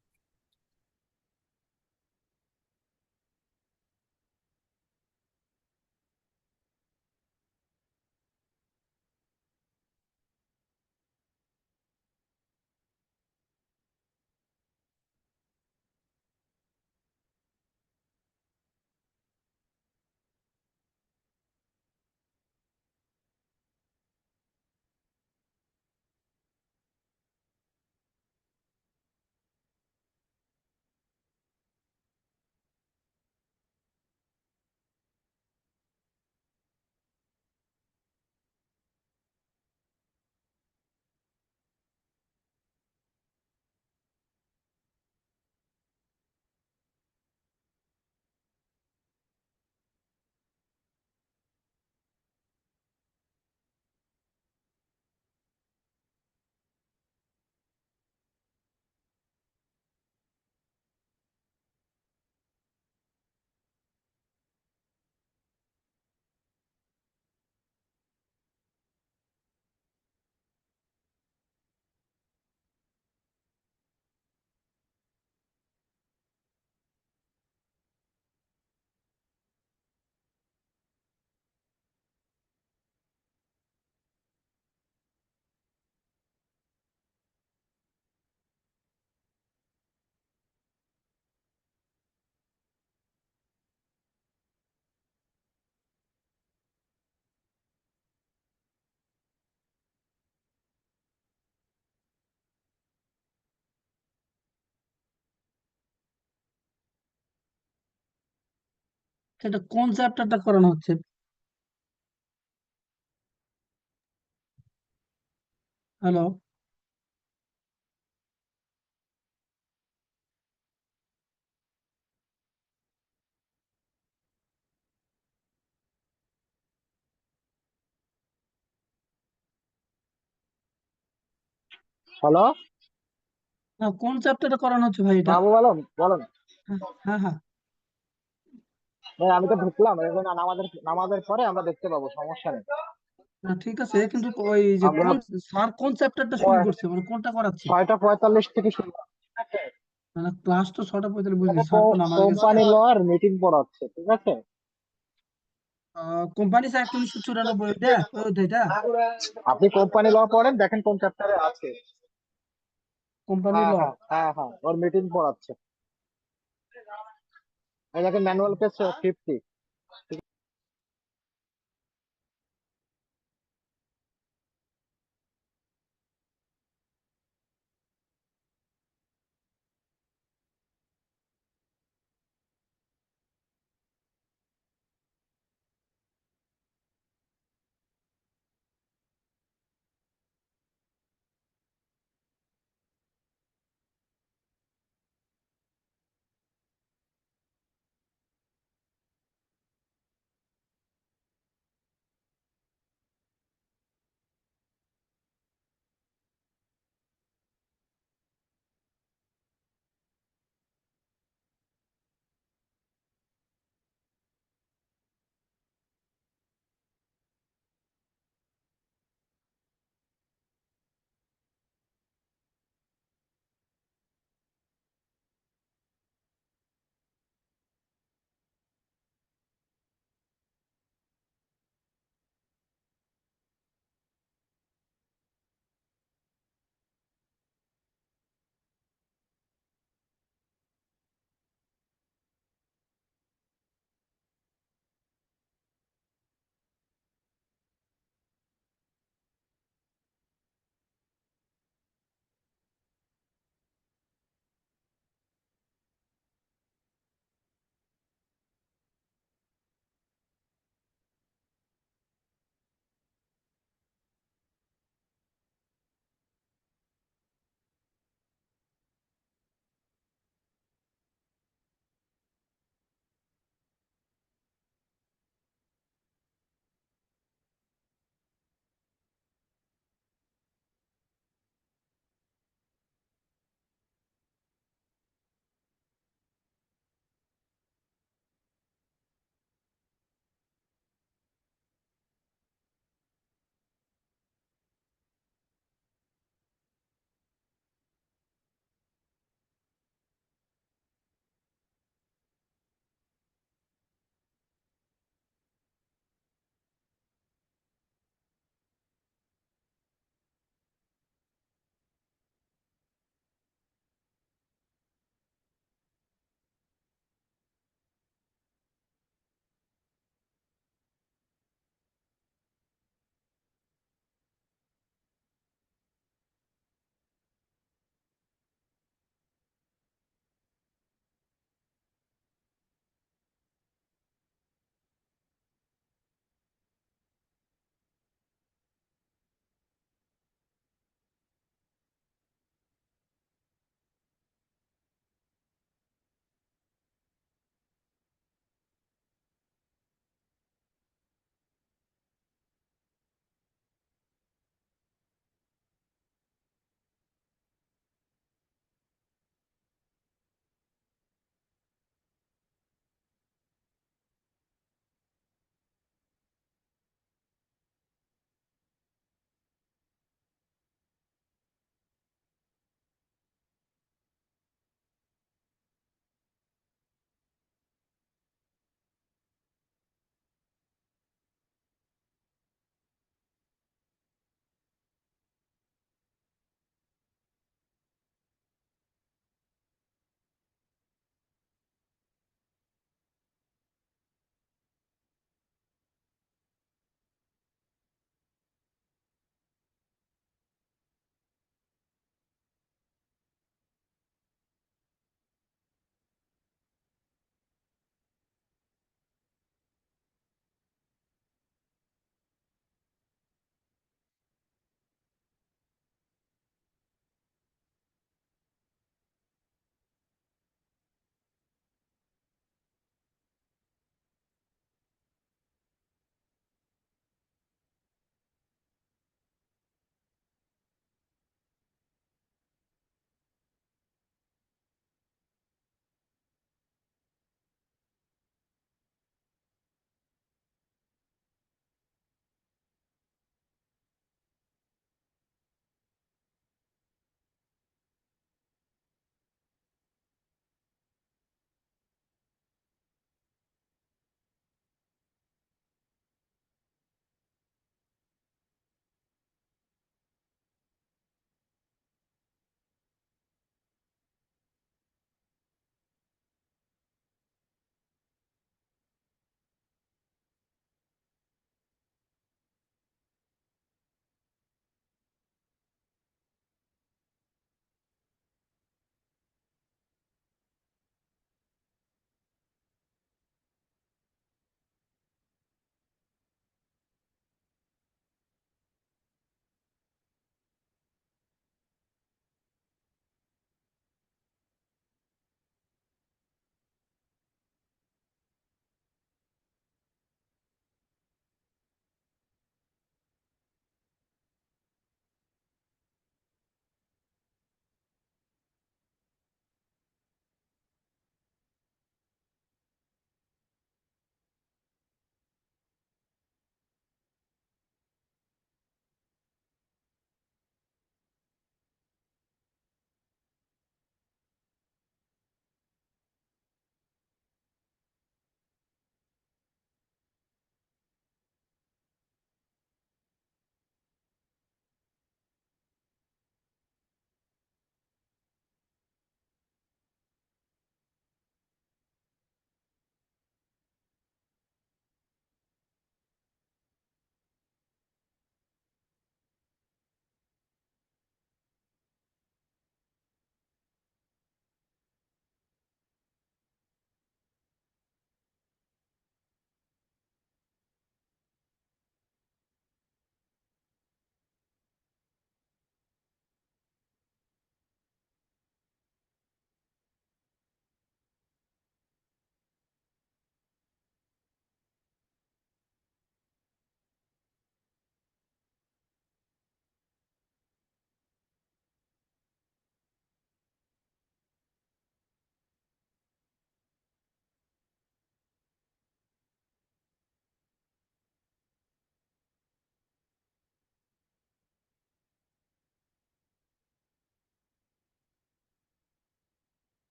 এটা কোন চ্যাপ্টারটা করানো হচ্ছে? হ্যালো? হ্যালো, কোন চ্যাপ্টারটা করানো হচ্ছে ভাই এটা? মাহবুব আলম বলেন। হ্যাঁ, হ্যাঁ, হ্যাঁ। ভাই আমি তো ঢুকলাম, এখন নামাজের নামাজের পরে আমরা দেখতে পাবো, সমস্যা নেই। না, ঠিক আছে, কিন্তু ওই যে আমরা কোন স্যার কোন চ্যাপ্টারটা শুরু করছে, মানে কোনটা করাচ্ছে? 6:45 থেকে শুরু, ঠিক আছে? মানে ক্লাস তো 6টা 45 বুঝলি, এখানে স্যার তো নামাজ গেছে। কোম্পানি ল আর মিটিং পড়াচ্ছে, ঠিক আছে? কোম্পানি অ্যাক্ট 1994, ওইটা। আপনি কোম্পানি ল পড়েন, দেখেন কোন চ্যাপ্টারে আছে। কোম্পানি হ্যাঁ ল। হ্যাঁ হ্যাঁ হ্যাঁ, ওর মিটিং পড়াচ্ছে। এই দেখেন ম্যানুয়াল পেজ 50।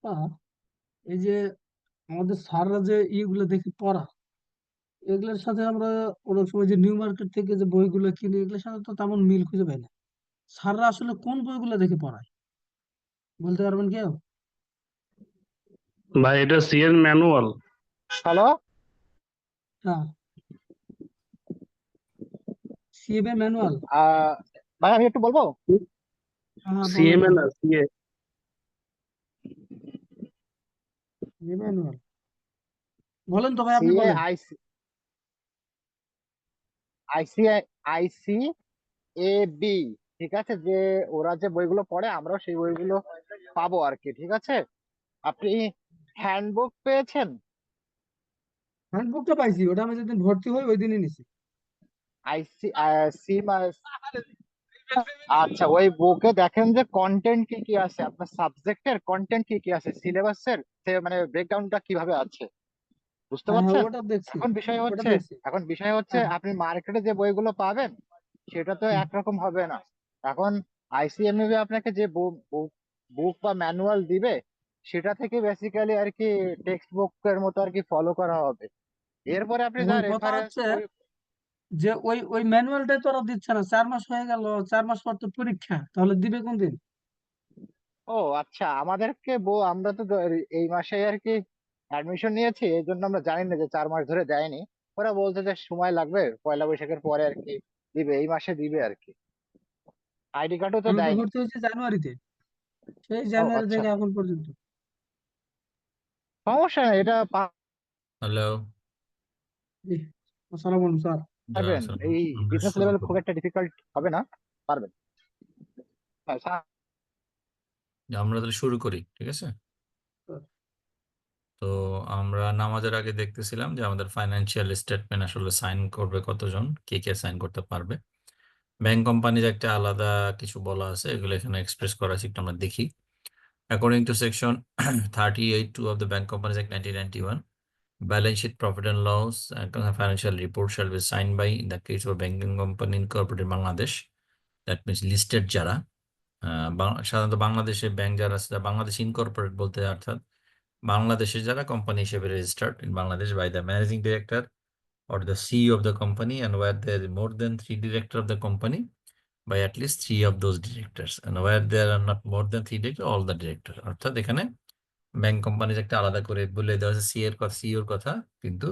আপা, এই যে আমাদের স্যাররা যে ইয়েগুলো দেখে পড়া, এগুলোর সাথে আমরা অনেক সময় যে নিউ মার্কেট থেকে যে বইগুলো কিনি, এগুলোর সাথে তো তেমন মিল খুঁজে পাই না। স্যাররা আসলে কোন বইগুলো দেখে পড়ায়, বলতে পারবেন কেউ? ভাই এটা সিএর ম্যানুয়াল। হ্যালো, হ্যাঁ, সিএম এর ম্যানুয়াল। ভাই আমি একটু বলবো। হ্যাঁ, বলেন সিএমএ ভাই। না সিএ। সিএম ম্যানুয়াল বলেন তো ভাই, আপনি সিএ বলেন। আইসি আইসি এ বি, ঠিক আছে, যে ওরা যে বইগুলো পড়ে আমরাও সেই বইগুলো পাবো আর কি, ঠিক আছে। আপনি হ্যান্ডবুক পেয়েছেন? হ্যান্ডবুকটা পাইছি, ওটা আমি যেদিন ভর্তি হই ওই দিনই নিছি। আইসি সি, আচ্ছা, ওই বুকে দেখেন যে কন্টেন্ট কি কি আছে, আপনার সাবজেক্টের কন্টেন্ট কি কি আছে, সিলেবাসের মানে ব্রেকডাউনটা কিভাবে আছে, বুঝতে হ্যাঁ হ্যাঁ, পারছেন? ওটা দেখছি, ওটা দেখছি। এখন বিষয় হচ্ছে হ্যাঁ আপনি মার্কেটে যে বইগুলো পাবেন সেটা তো হুম। একরকম হবে না। এখন আইসিএমইবি আপনাকে যে বুক বা ম্যানুয়াল দিবে সেটা থেকে বেসিক্যালি আর কি টেক্সট বুকের মতো আর কি ফলো করা হবে। এরপরে আপনি যা এখন কথা রেফারেন্স হচ্ছে বই। যে ওই ওই ম্যানুয়ালটাই তো ওরা দিচ্ছে না, 4 মাস হয়ে গেল, 4 মাস পর তো পরীক্ষা, তাহলে দিবে কোন দিন? ও আচ্ছা, আমাদেরকে আমরা তো এই মাসে আর কি অ্যাডমিশন নিয়েছি, এই জন্য আমরা জানি না যে 4 মাস ধরে দেয়নি। ওরা বলছে যে সময় লাগবে, পয়লা বৈশাখের পরে আর কি দিবে, এই মাসে দিবে আর কি। আইডি কার্ডও তো আমি তো দেয়নি। ভর্তি হয়েছি জানুয়ারিতে, সেই ও জানুয়ারি আচ্ছা, থেকে এখন পর্যন্ত। সমস্যা নেই, এটা হ্যালো, জি, আসসালামু আলাইকুম স্যার। পারবেন। এই আমরা বিজনেস শুরু লেভেল খুব করি। একটা ডিফিকাল্ট হবে না, পারবেন। হ্যাঁ আমরা তাহলে শুরু করি, ঠিক আছে? তো আমরা নামাজের আগে দেখতেছিলাম যে আমাদের ফাইন্যান্সিয়াল স্টেটমেন্ট আসলে সাইন করবে কতজন, কে কে সাইন করতে পারবে। ব্যাংক কোম্পানির একটা আলাদা কিছু বলা আছে, এগুলো এখানে এক্সপ্রেস করা আছে, একটু আমরা দেখি। According two section 38(2) of the Bank Companies Act 1991, balance sheet, profit and loss, and financial report shall be signed by, in the case of a banking company incorporated in Bangladesh, that means listed যারা সাধারণত বাংলাদেশে bank যারা আছে, Bangladesh incorporate বলতে অর্থাৎ বাংলাদেশে যারা company হিসেবে registered in Bangladesh by the managing director or the CEO of the company, and where there is more than 3 directors of the company, by at least 3 of those directors, and where there are not more than 3 directors, all the directors। অর্থাৎ এখানে bank companies একটা আলাদা করে বলে দেওয়া হয়েছে সিইওর কথা, কিন্তু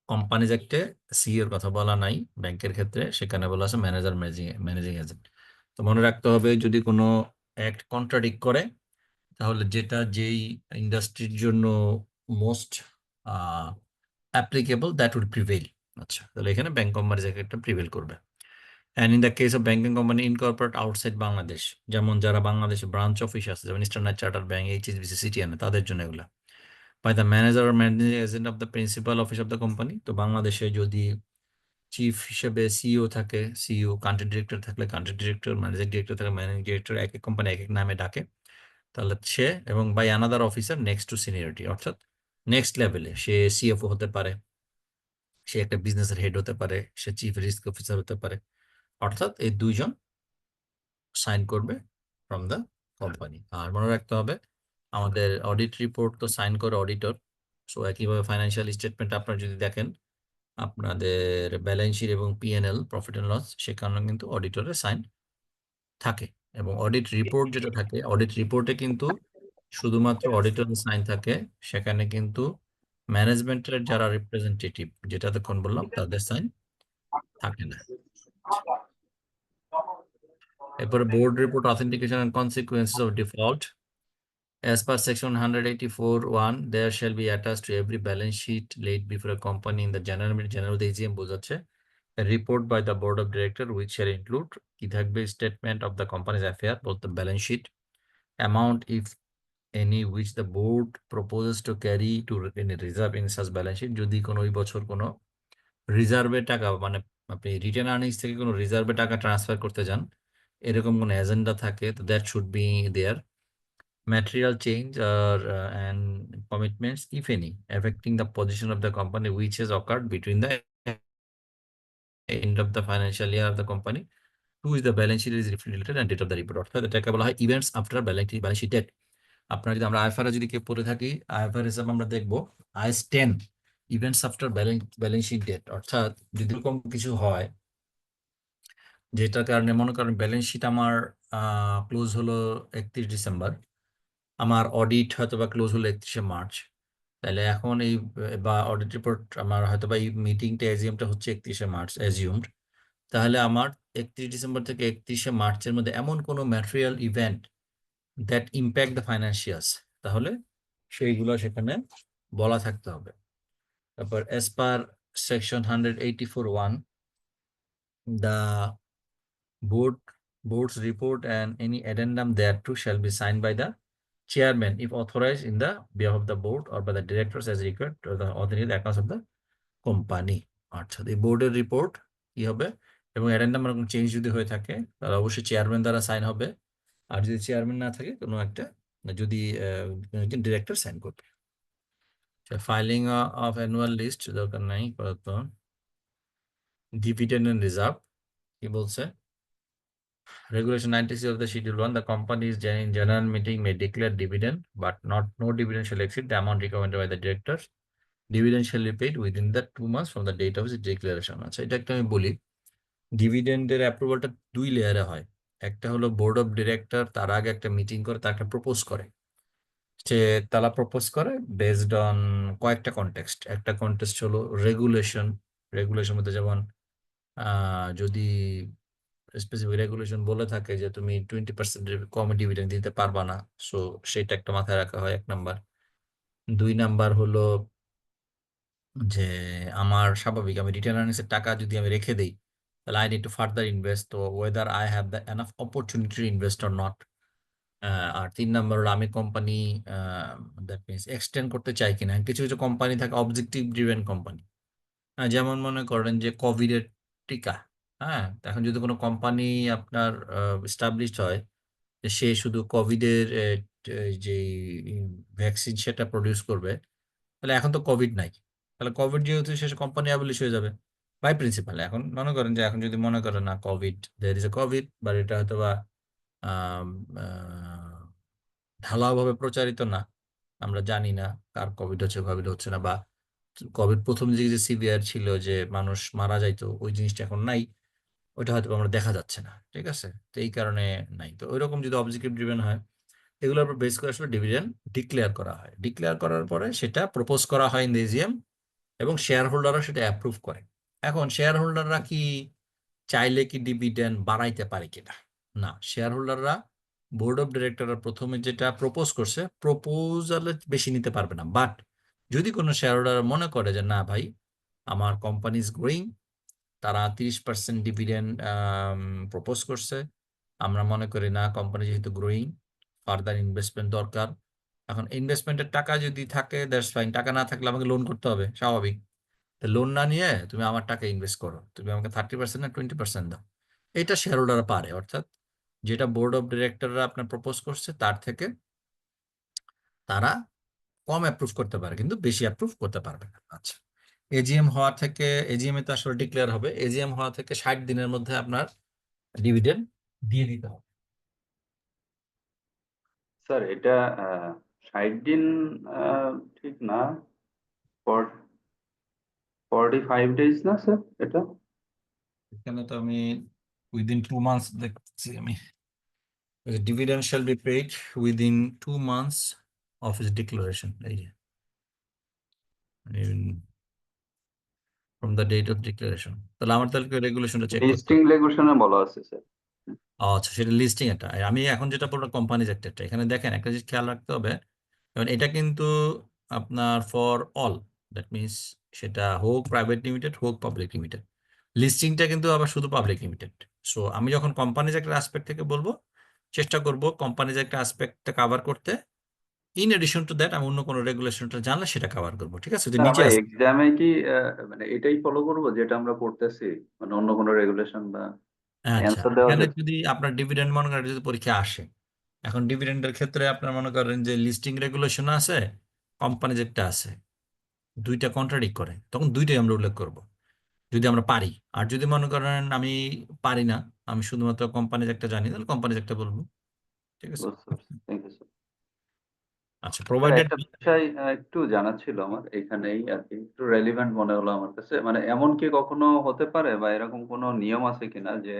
কোম্পানিজ একটা সিইওর কথা বলা নাই ব্যাংকের ক্ষেত্রে, সেখানে বলা আছে ম্যানেজার, ম্যানেজিং এজেন্ট। তো মনে রাখতে হবে যদি কোনো অ্যাক্ট কন্ট্রাডিক্ট করে তাহলে যেটা যেই ইন্ডাস্ট্রির জন্য most applicable that will prevail. আচ্ছা, তাহলে এখানে ব্যাংক কোম্পানিজ একটা প্রিভেল করবে। And in the case of banking company incorporate outside Bangladesh, যেমন যারা বাংলাদেশে ব্রাঞ্চ অফিস আছে, যেমন eastern charter bank, HSBC, CTN, তাদের জন্য এগুলো by the manager or managing agent of the principal office of the company. তো বাংলাদেশে যদি চিফ হিসেবে সিইও থাকে, সিইও, কান্ট্রি ডিরেক্টর থাকলে কান্ট্রি ডিরেক্টর, ম্যানেজিং ডিরেক্টর থাকলে ম্যানেজিং ডিরেক্টর, এক এক কোম্পানি এক এক নামে ডাকে, তাহলে সে এবং by another officer next to seniority, অর্থাৎ নেক্সট লেভেলে সে সিএফও হতে পারে, সে একটা বিজনেসের হেড হতে পারে, সে চিফ রিস্ক অফিসার হতে পারে, অর্থাৎ এই দুইজন সাইন করবে ফ্রম দ্য কোম্পানি। আর মনে রাখতে হবে আমাদের অডিট রিপোর্ট তো সাইন করে অডিটর। সো একইভাবে ফাইন্যান্সিয়াল স্টেটমেন্ট আপনারা যদি দেখেন, আপনাদের ব্যালেন্স শিট এবং পিএনএল, প্রফিট অ্যান্ড লস, সেখানেও কিন্তু অডিটরের সাইন থাকে। এবং অডিট রিপোর্ট যেটা থাকে, অডিট রিপোর্টে কিন্তু শুধুমাত্র অডিটরের সাইন থাকে, সেখানে কিন্তু ম্যানেজমেন্টের যারা রিপ্রেজেন্টেটিভ, যেটা তখন বললাম, তাদের সাইন থাকে না। এরপরে board report authentication and consequences of default. As per section 184(1), there shall be attached to every balance sheet laid before a company in the general meeting, general AGM বোঝাচ্ছে, a report by the board of director which shall include কি থাকবে, statement of the company's affair, both the balance sheet, amount if any which the board proposes to carry to in a reserve in such balance sheet। যদি কোনো ওই বছর কোনো রিজার্ভে টাকা, মানে আপনি রিটেন আর্নিংস থেকে কোনো রিজার্ভে টাকা ট্রান্সফার করতে যান, এরকম কোনো এজেন্ডা থাকে, তো that should be there. Material change or and commitments, if any, affecting the position of the company which has occurred between the end of the financial year of the company to which the balance sheet is related and date of the report। অর্থাৎ এটাকে বলা হয় events after balance sheet date. আপনার যদি আমরা IFRS যদি কেউ পড়ে থাকি, আইএফআরএস আমরা দেখবো IS 10 events after balance sheet date, অর্থাৎ যদি এরকম কিছু হয় যেটার কারণে মনে করেন ব্যালেন্স শিট আমার ক্লোজ হলো 31 ডিসেম্বর, আমার অডিট হয়তো বা ক্লোজ হলো 31শে মার্চ, তাহলে এখন এই বা অডিট রিপোর্ট আমার হয়তো বা এই মিটিংটা এজিএমটা হচ্ছে 31শে মার্চ অ্যাজিউমড, তাহলে আমার 31 ডিসেম্বর থেকে 31শে মার্চের মধ্যে এমন কোনো material event that impact the financials, তাহলে সেইগুলো সেখানে বলা থাকতে হবে। তারপর as per section 184(1) the board's report and any addendum thereto shall be signed by the chairman if authorized in the behalf of the board or by the directors as required to the authority the accounts of the company। আচ্ছা, এই বোর্ডের report কি হবে এবং addendum কোনো change যদি হয়ে থাকে তাহলে অবশ্যই চেয়ারম্যান দ্বারা সাইন হবে, আর যদি চেয়ারম্যান না থাকে কোনো একটা যদি কোনো একজন ডিরেক্টর সাইন করবে। ফাইলিং অফ অ্যানুয়াল লিস্ট দরকার নাই আপাতত। ডিভিডেন্ড এন্ড রিজার্ভ কি বলছে? Regulation 96 of the Schedule 1, the company's general meeting may declare dividend, but no dividend shall exceed the amount recommended by the directors. Dividend shall be paid within the 2 months from the date of its declaration. আচ্ছা, এটা একটা আমি বলি, ডিভিডেন্ডের অ্যাপ্রুভালটা 2 লেয়ারে হয়। একটা হলো board of director, তার আগে একটা মিটিং করে তাকে প্রপোজ করে, সে তারা প্রপোজ করে বেসড অন কয়েকটা কনটেক্সট। একটা কনটেক্সট হলো রেগুলেশন মধ্যে যেমন যদি স্পেসিফিক রেগুলেশন বলে থাকে যে তুমি 20% কম ডিভিডেন্ড দিতে পারবা না, সো সেটা একটা মাথায় রাখা হয় 1 নাম্বার। 2 নাম্বার হলো যে আমার স্বাভাবিক আমি রিটার্ন আর্নিংসের টাকা যদি আমি রেখে দেই তাহলে I need to further invest, তো whether I have the enough opportunity to invest or not. আর 3 নাম্বার হলো আমি কোম্পানি দ্যাট মিনস এক্সটেন্ড করতে চাই কিনা। কিছু কিছু কোম্পানি থাকে অবজেক্টিভ ড্রিভেন কোম্পানি, যেমন মনে করেন যে কোভিডের টিকা, হ্যাঁ, তো এখন যদি কোনো কোম্পানি আপনার এস্টাবলিশড হয় যে সে শুধু কোভিডের যে ভ্যাকসিন সেটা প্রডিউস করবে, তাহলে এখন তো কোভিড নাই, তাহলে কোভিড যেহেতু শেষ কোম্পানি অ্যাবলিশ হয়ে যাবে বাই প্রিন্সিপাল। এখন মনে করেন যে এখন যদি মনে করেন না COVID there is a COVID, বা এটা হয়তো বা আম, আহ, ঢালাওভাবে প্রচারিত না, আমরা জানি না কার কোভিড হচ্ছে কোভিড হচ্ছে না, বা কোভিড প্রথম দিকে যে সিভিয়ার ছিল যে মানুষ মারা যাইতো ওই জিনিসটা এখন নাই, ওইটা হয়তো আমরা দেখা যাচ্ছে না, ঠিক আছে, তো এই কারণে নাই। তো ওইরকম যদি অবজেক্টিভ ড্রিভেন হয় এগুলোর উপর বেস করে আসলে ডিভিডেন্ড ডিক্লেয়ার করা হয়। ডিক্লেয়ার করার পরে সেটা প্রপোজ করা হয় ইন দ্য এজিএম এবং শেয়ার হোল্ডাররা সেটা অ্যাপ্রুভ করে। এখন শেয়ার হোল্ডাররা কি চাইলে কি ডিভিডেন্ড বাড়াইতে পারে কিনা? না, শেয়ার হোল্ডাররা বোর্ড অফ ডিরেক্টররা প্রথমে যেটা প্রপোজ করছে প্রপোজালে বেশি নিতে পারবে না, বাট যদি কোনো শেয়ার হোল্ডার মনে করে যে না ভাই আমার কোম্পানি ইজ গ্রোয়িং, তারা 30% ডিভিডেন্ড প্রপোজ করছে, আমরা মনে করি না কোম্পানি যেহেতু গ্রোয়িং ফার্দার ইনভেস্টমেন্ট দরকার, এখন ইনভেস্টমেন্টের টাকা যদি থাকে দ্যাটস ফাইন, টাকা না থাকলে আমাকে লোন করতে হবে স্বাভাবিক, তো লোন না নিয়ে তুমি আমার টাকা ইনভেস্ট করো, তুমি আমাকে 30% না 20% দাও, এটা শেয়ার হোল্ডাররা পারে। অর্থাৎ যেটা বোর্ড অফ ডিরেক্টররা আপনার প্রপোজ করছে তার থেকে তারা কম অ্যাপ্রুভ করতে পারে কিন্তু বেশি অ্যাপ্রুভ করতে পারবে না। আচ্ছা, এজিএম হওয়া থেকে, এজিএম এ তো আসলে ডিক্লেয়ার হবে, এজিএম হওয়া থেকে 60 দিনের মধ্যে আপনার ডিভিডেন্ড দিয়ে দিতে হবে। স্যার এটা 60 দিন ঠিক না, 45 ডেজ না স্যার এটা? এখানে তো আমি উইদিন 2 মান্থস দেখছি আমি, dividend shall be paid within 2 months of his declaration, এই যে from the date of declaration. তাহলে আমার তাহলে রেগুলেশনটা চেক করতে লিস্টিং রেগুলেশনে বলা আছে স্যার। আচ্ছা, সেটা লিস্টিং এটা। আর আমি এখন যেটা বলবো কোম্পানিজ একটা, এখানে দেখেন একটা জিনিস খেয়াল রাখতে হবে, কারণ এটা কিন্তু আপনার ফর অল, দ্যাট মিনস সেটা হোক প্রাইভেট লিমিটেড হোক পাবলিক লিমিটেড, লিস্টিংটা কিন্তু আবার শুধু পাবলিক লিমিটেড। সো আমি যখন কোম্পানিজ একটা অ্যাসপেক্ট থেকে বলবো চেষ্টা করব কোম্পানিজ একটা অ্যাসপেক্টটা কভার করতে, ইন এডিশন টু দ্যাট আমি অন্য কোনো রেগুলেশনটা জানলে সেটা কভার করবো, ঠিক আছে, যে স্যার নিচে আমরা আছে। এক্সামে কি মানে এটাই ফলো করবো যেটা আমরা পড়তেছি, মানে অন্য কোনো রেগুলেশন বা আচ্ছা, অ্যান্সার দেওয়া এখানে যাবে? যদি আপনার ডিভিডেন্ড মনে করেন যদি পরীক্ষা আসে, এখন ডিভিডেন্ডের ক্ষেত্রে আপনার মনে করেন যে লিস্টিং রেগুলেশন আছে, কোম্পানি যেটা আছে, দুইটা কন্ট্রাডিক্ট করে, তখন দুইটাই আমরা উল্লেখ করব যদি আমরা পারি। আর যদি মনে করেন আমি পারি না, আমি শুধুমাত্র কোম্পানির একটা জানি, তাহলে কোম্পানির একটা বলবো, ঠিক আছে। বুঝতে পারছি, থ্যাংক ইউ স্যার। আচ্ছা, স্যার প্রোভাইডেড একটা বিষয় একটু জানার ছিল আমার এখানেই আর কি, একটু রেলিভেন্ট মনে হলো আমার কাছে। মানে এমন কি কখনো হতে পারে বা এরকম কোনো নিয়ম আছে কিনা যে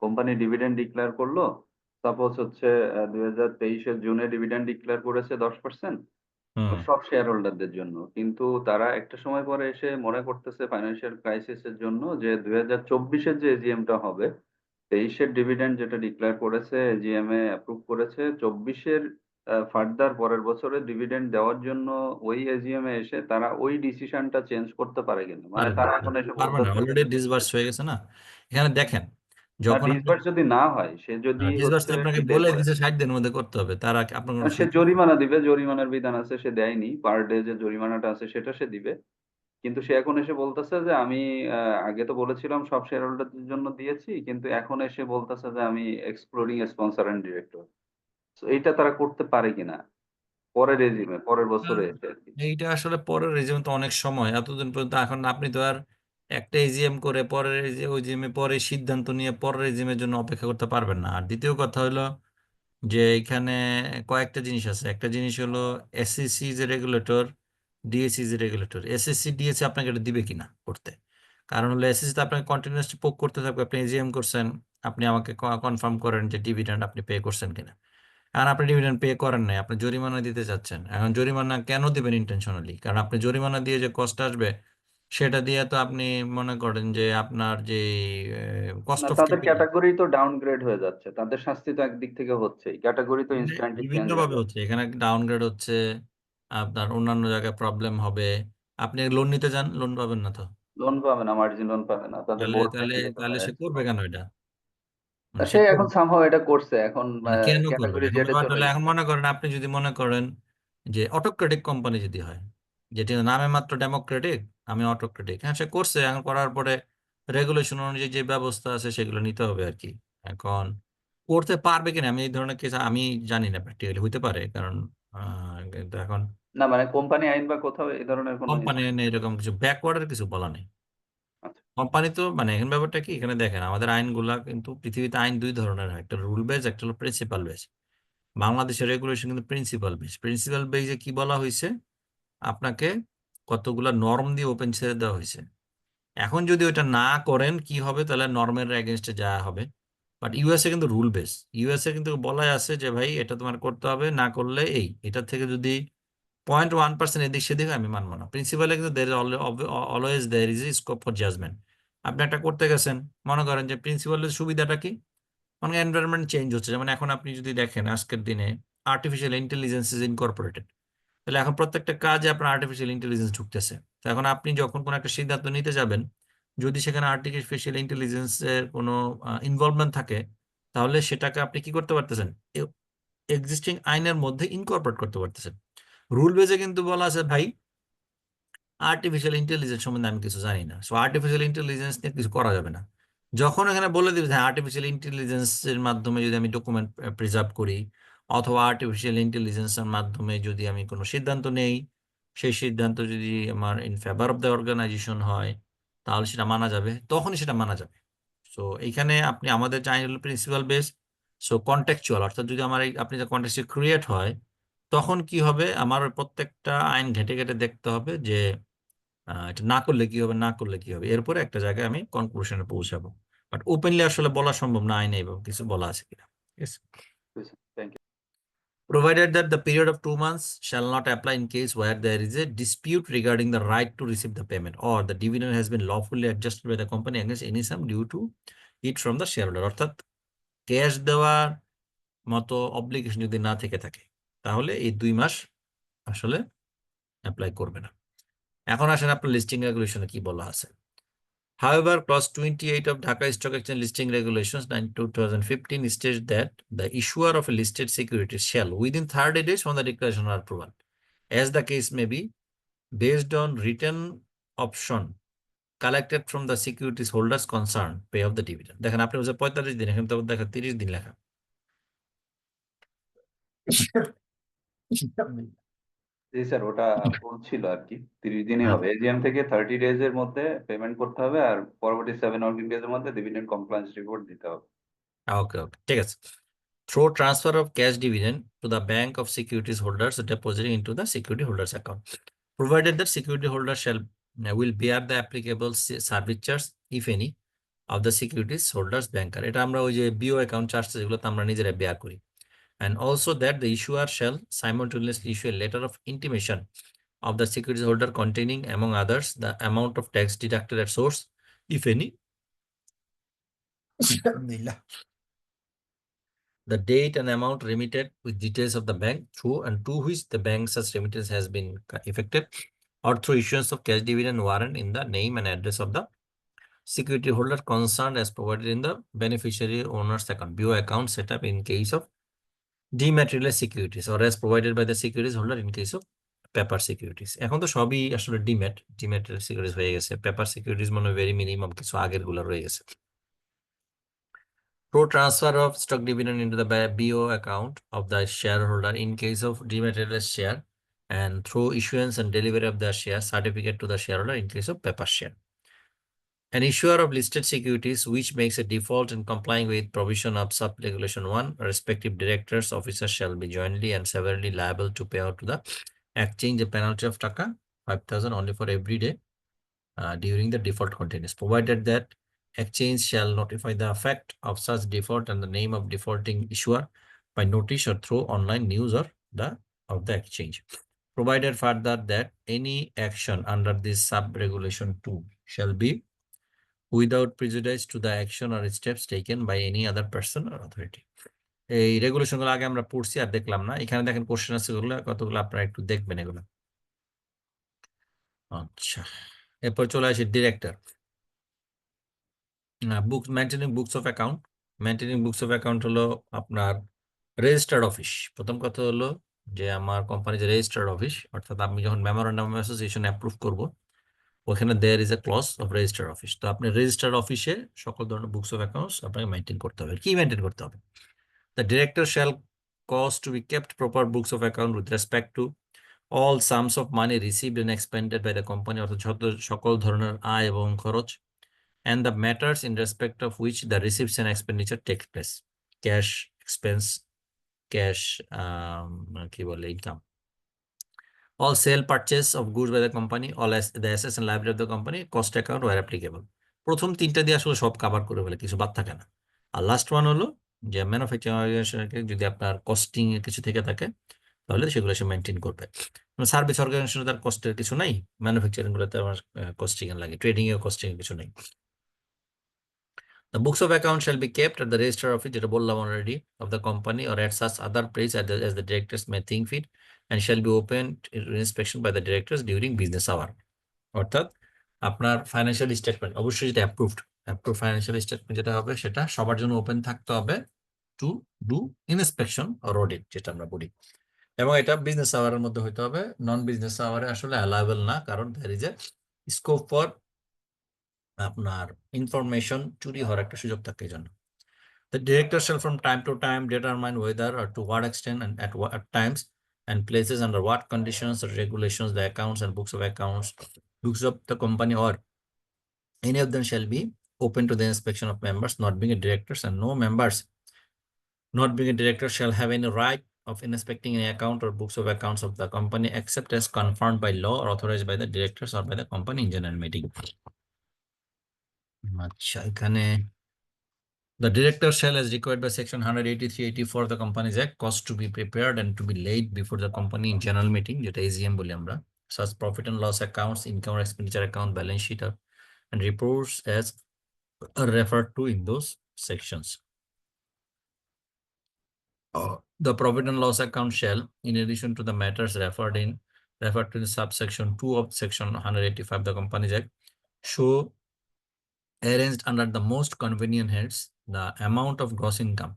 কোম্পানি ডিভিডেন্ড ডিক্লেয়ার করলো, সাপোজ হচ্ছে 2023-এর জুনে ডিভিডেন্ড ডিক্লেয়ার করেছে 10% হুম সব শেয়ার হোল্ডারদের জন্য, কিন্তু তারা একটা সময় পরে এসে মনে করতেছে ফাইন্যান্সিয়াল ক্রাইসিসের জন্য যে 2024-এর যে এজিএমটা হবে, 23-এর ডিভিডেন্ড যেটা ডিক্লেয়ার করেছে এজিএম এ অ্যাপ্রুভ করেছে, 24-এর ফার্দার পরের বছরে ডিভিডেন্ড দেওয়ার জন্য ওই এজিএম এ এসে তারা ওই ডিসিশনটা চেঞ্জ করতে পারে কিনা। মানে পারবে না, তারা এখন এসে পারবে না, বলতেছে যে অলরেডি ডিসবার্স হয়ে গেছে না। এখানে দেখেন, না, যখন আপনি ডিসবার্স যদি না হয়, সে যদি ডিসবার্স হচ্ছে আপনাকে ডিলে বলে করে, দিচ্ছে 60 দিনের মধ্যে করতে হবে, তার আগে আপনার কোনো সে সুযোগ নেই। জরিমানা দিবে, জরিমানার বিধান আছে, সে দেয়নি, পার ডে যে জরিমানাটা আছে সেটা সে দিবে। কিন্তু সে এখন এসে বলতেছে যে আমি আগে তো বলেছিলাম সব শেয়ার হোল্ডারদের জন্য দিয়েছি, কিন্তু এখন এসে বলতেছে যে আমি এক্সক্লুডিং স্পন্সর এন্ড ডিরেক্টর। তো এইটা তারা করতে পারে কিনা পরের রেজিমে, পরের বছরে এসে আর কি। এইটা আসলে পরের রেজিম তো অনেক সময়, এতদিন পর্যন্ত এখন আপনি তো আর একটা এজিএম করে পরের ওজিএমে পরে সিদ্ধান্ত নিয়ে পরের রেজিমের জন্য অপেক্ষা করতে পারবেন না। আর দ্বিতীয় কথা হলো যে এখানে কয়েকটা জিনিস আছে। একটা জিনিস হলো এসএসসি যে রেগুলেটর, ডিএসসি যে রেগুলেটর। এসএসসি ডিএসসি আপনাকে এটা দিবে কিনা করতে, কারণ হলো এসএসসি তো আপনাকে কন্টিনিউয়াসলি পোক করতে থাকবে। আপনি এজিএম করছেন, আপনি আমাকে কনফার্ম করেন যে ডিভিডেন্ড আপনি পে করছেন কিনা। এখন আপনি ডিভিডেন্ড পে করেন নাই, আপনি জরিমানা দিতে চাচ্ছেন। এখন জরিমানা কেন দিবেন ইন্টেনশনালি? কারণ আপনি জরিমানা দিয়ে যে কষ্ট আসবে, সেটা দিয়ে তো আপনি মনে করেন যে আপনার যে কস্ট না, অফ তাদের ক্যাপিটাল ক্যাটাগরি তো ডাউনগ্রেড হয়ে যাচ্ছে, তাদের শাস্তি তো একদিক থেকে হচ্ছেই, ক্যাটাগরি তো ইনস্ট্যান্টলি বিভিন্ন চেঞ্জ হয়ে ভাবে যাচ্ছে। হচ্ছে, এখানে ডাউনগ্রেড হচ্ছে, আপনার অন্যান্য জায়গায় প্রবলেম হবে। আপনি লোন নিতে যান, লোন পাবেন না তো। লোন পাবে না, মার্জিন লোন পাবে না, তাদের তাহলে বোর্ড তাহলে ভেঙে যেতে তাহলে পারে সে করবে একসময়। কেন এটা? তা মানে সে সে এখন করবে সামহাও এটা করছে, এখন মানে কেন করবে? ক্যাটাগরি এখন জেডে ব্যাপারটা চলে হলো, এখন গেছে। মনে করেন আপনি যদি মনে করেন যে অটোক্রেটিক কোম্পানি যদি হয়, যেটি নামে মাত্র ডেমোক্রেটিক, আমি অটোক্রেটিক, হ্যাঁ সে করছে, এখন করার পরে রেগুলেশন অনুযায়ী যে ব্যবস্থা আছে সেগুলো নিতে হবে আর কি। এখন করতে পারবে কিনা আমি এই ধরনের কেস আমি জানি না, প্র্যাকটিক্যালি হইতে পারে, কারণ কিন্তু এখন না মানে কোম্পানি আইন বা কোথাও এই ধরনের কোনো কোম্পানি এরকম কিছু ব্যাকওয়ার্ডের কিছু বলা নেই। আচ্ছা, কোম্পানি তো মানে এখন ব্যাপারটা কি, এখানে দেখেন আমাদের আইনগুলা কিন্তু পৃথিবীতে আইন দুই ধরনের হয়, একটা রুল বেস, একটা হলো প্রিন্সিপাল বেস। বাংলাদেশের রেগুলেশন কিন্তু প্রিন্সিপাল বেস। প্রিন্সিপাল বেসে কি বলা হয়েছে, আপনাকে কতগুলা নর্ম দিয়ে ওপেন ছেড়ে দেওয়া হয়েছে। এখন যদি ওটা না করেন কি হবে, তাহলে নর্মের এগেনস্টে যাওয়া হবে। বাট ইউএসএ কিন্তু রুল বেস। ইউএসএ কিন্তু বলাই আছে যে ভাই এটা তোমার করতে হবে, না করলে এই এটা থেকে যদি 0.1% এদিক সেদিক হয়, আমি মানবো না। প্রিন্সিপালে কিন্তু there always there is scope for judgement. আপনি একটা করতে গেছেন, মনে করেন যে প্রিন্সিপালের সুবিধাটা কি, অনেক এনভায়রনমেন্ট চেঞ্জ হচ্ছে। যেমন এখন আপনি যদি দেখেন আজকের দিনে আর্টিফিশিয়াল ইন্টেলিজেন্স ইজ ইনকর্পোরেটেড, তাহলে এখন প্রত্যেকটা কাজে আপনার আর্টিফিশিয়াল ইন্টেলিজেন্স ঢুকতেছে। তো এখন আপনি যখন কোনো একটা সিদ্ধান্ত নিতে যাবেন, যদি সেখানে আর্টিফিশিয়াল ইন্টেলিজেন্সের কোনো ইনভলভমেন্ট থাকে, তাহলে সেটাকে আপনি কি করতে পারতেছেন, এক্সিস্টিং আইনের মধ্যে ইনকর্পোরেট করতে পারতেছেন। রুল বেজে কিন্তু বলা আছে ভাই আর্টিফিশিয়াল ইন্টেলিজেন্স সম্বন্ধে আমি কিছু জানি না, সো আর্টিফিশিয়াল ইন্টেলিজেন্স নিয়ে কিছু করা যাবে না। যখন এখানে বলে দিবে হ্যাঁ আর্টিফিশিয়াল ইন্টেলিজেন্সের মাধ্যমে যদি আমি ডকুমেন্ট প্রিজার্ভ করি, অথবা আর্টিফিশিয়াল ইন্টেলিজেন্সের মাধ্যমে যদি আমি কোনো সিদ্ধান্ত নেই, সেই সিদ্ধান্ত যদি আমার in favour of the organisation হয়, তাহলে সেটা মানা যাবে, তখনই সেটা মানা যাবে। সো এইখানে আপনি আমাদের চাই হলো প্রিন্সিপাল বেস। সো কন্টেক্সচুয়াল, অর্থাৎ যদি আমার আপনি যে কন্টেক্সচুয়াল ক্রিয়েট হয়, তখন কি হবে, আমার ওই প্রত্যেকটা আইন ঘেটে ঘেটে দেখতে হবে যে এটা না করলে কি হবে, না করলে কি হবে, এরপরে একটা জায়গায় আমি কনক্লুশনে পৌঁছাবো। বাট ওপেনলি আসলে বলা সম্ভব না আইনে এবং কিছু বলা আছে কিনা। ঠিক আছে। Thank you. Provided that the period of 2 months shall not apply in case where there is a dispute regarding the right to receive the payment or the dividend has been lawfully adjusted by the company against any sum due to it from the shareholder। অর্থাৎ cash দেওয়ার মতো obligation যদি না থেকে থাকে, তাহলে এই 2 মাস আসলে অ্যাপ্লাই করবে না। এখন আসেন আপনার লিস্টিং রেগুলেশনে কি বলা আছে। However, clause 28 of Dhaka Stock Exchange Listing Regulations 2015 states that the issuer of a listed security shall, within 30 days from the declaration or approval, as the case may be, based on written option collected from the securities holders concerned, pay of the dividend। দেখেন আপনি বলছেন 45 দিন, এখানে তো দেখেন 30 দিন লেখা। জি sir, ওটা ভুল ছিল আর কি, 30 দিনই হ্যাঁ, হবে। এজিএম থেকে 30 ডেজ এর মধ্যে পেমেন্ট করতে হবে, আর পরবর্তী 7 ওয়ার্কিং ডেজ এর মধ্যে ডিভিডেন্ড কমপ্লায়েন্স রিপোর্ট দিতে হবে। ওকে ওকে ঠিক আছে। through transfer of cash dividend to the bank of securities holders depositing into the security holders account, provided that security holders will bear the applicable service charge, if any, of the securities holders banker. এটা আমরা ওই যে BO account charge যেগুলো তো আমরা নিজেরা bear করি। And also that the issuer shall simultaneously issue a letter of intimation of the securities holder containing, among others, the amount of tax deducted at source, if any, the date and amount remitted with details of the bank through and to which the bank such remittance has been effected, or through issuance of cash dividend warrant in the name and address of the security holder concerned as provided in the beneficiary owner's account, BO account set up in case of dematerialized securities, or as provided by the securities holder in case of paper securities. এখন তো সবই আসলে dematerialized securities হয়ে গেছে, paper securities মনে হয় very minimum কিছু আগের গুলো রয়ে গেছে। Pro transfer of stock dividend into the BO account of the shareholder in case of dematerialized share, and through issuance and delivery of the share certificate to the shareholder in case of paper share. An issuer of listed securities which makes a default in complying with provision of sub-regulation 1, respective directors, officers shall be jointly and severally liable to pay out to the exchange a penalty of taka 5,000 only for every day during the default continuance, provided that exchange shall notify the effect of such default and the name of defaulting issuer by notice or through online news or of the exchange. Provided further that any action under this sub-regulation 2 shall be without prejudice to the action or steps taken by any other person or authority. এই regulation গুলো আগে আমরা পড়ছি আর দেখলাম না, এখানে দেখেন question আছে কতগুলো আপনারা একটু দেখবেন এগুলো। আচ্ছা, এরপর চলে আসি director. Book maintaining books of account. Maintaining books of account হলো আপনার রেজিস্টার্ড অফিস। প্রথম কথা হলো যে আমার কোম্পানি যে রেজিস্টার্ড অফিস, অর্থাৎ আমি যখন মেমোরেন্ডাম অফ অ্যাসোসিয়েশন অ্যাপ্রুভ করব ওখানে there is a clause of registered office. তো আপনি রেজিস্টার্ড অফিসে সকল ধরনের বুকস অফ অ্যাকাউন্টস আপনাকে মেইনটেইন করতে হবে। কি মেইনটেইন করতে হবে? The director shall cause to be kept proper books of account with respect to all sums of money received and expended by the company, অর্থাৎ সকল ধরনের আয় এবং খরচ, and the matters in respect of which the receipts and expenditure take place, cash expense, cash কি বলে income, all sale purchase of goods by the company, all the assets and liability of the company, cost account where applicable. প্রথম তিনটা দিয়ে আসলে সব cover করে ফেলে, কিছু বাদ থাকে না। আর লাস্ট ওয়ান হলো যে ম্যানুফ্যাকচারিং অর্গানাইজেশনকে যদি আপনার কস্টিং এর কিছু থেকে থাকে তাহলে সেগুলো সে মেনটেন করবে। সার্ভিস অর্গানাইজেশনে তার কস্টের কিছু নাই, ম্যানুফ্যাকচারিং গুলোতে আমার কস্টিং এর লাগে, ট্রেডিং এর কস্টিং এর কিছু নেই। The books of account shall be kept at the register office, যেটা বললাম already, of the company or at such other place as the directors may think fit, and shall be opened to inspection by the directors during business hour. অর্থাৎ আপনার financial statement অবশ্যই যেটা approved financial statement যেটা হবে সেটা সবার জন্য open থাকতে হবে to do inspection or audit, যেটা আমরা বলি। এবং এটা বিজনেস আওয়ারের মধ্যে হইতে হবে, নন বিজনেস আওয়ারে আসলে অ্যালাউয়েবল না, কারণ there is a scope for আপনার ইনফরমেশন চুরি হওয়ার একটা সুযোগ থাকে এই জন্য। The director shall from time to time determine whether or to what extent and at what times and places under what conditions or regulations the accounts and books of the company or any of them shall be open to the inspection of members not being a directors, and no members not being a director shall have any right of inspecting any account or books of accounts of the company except as confirmed by law or authorized by the directors or by the company in general meeting. আচ্ছা, এখানে the director shall, as required by section 183-84 of the Companies Act, cause to be prepared and to be laid before the company in general meeting, যেটা AGM বলি আমরা, such profit and loss accounts, income or expenditure account, balance sheet and reports as are referred to in those sections. The profit and loss account shall, in addition to the matters referred to in subsection 2 of section 185 of the Companies Act, show arranged under the most convenient heads the amount of gross income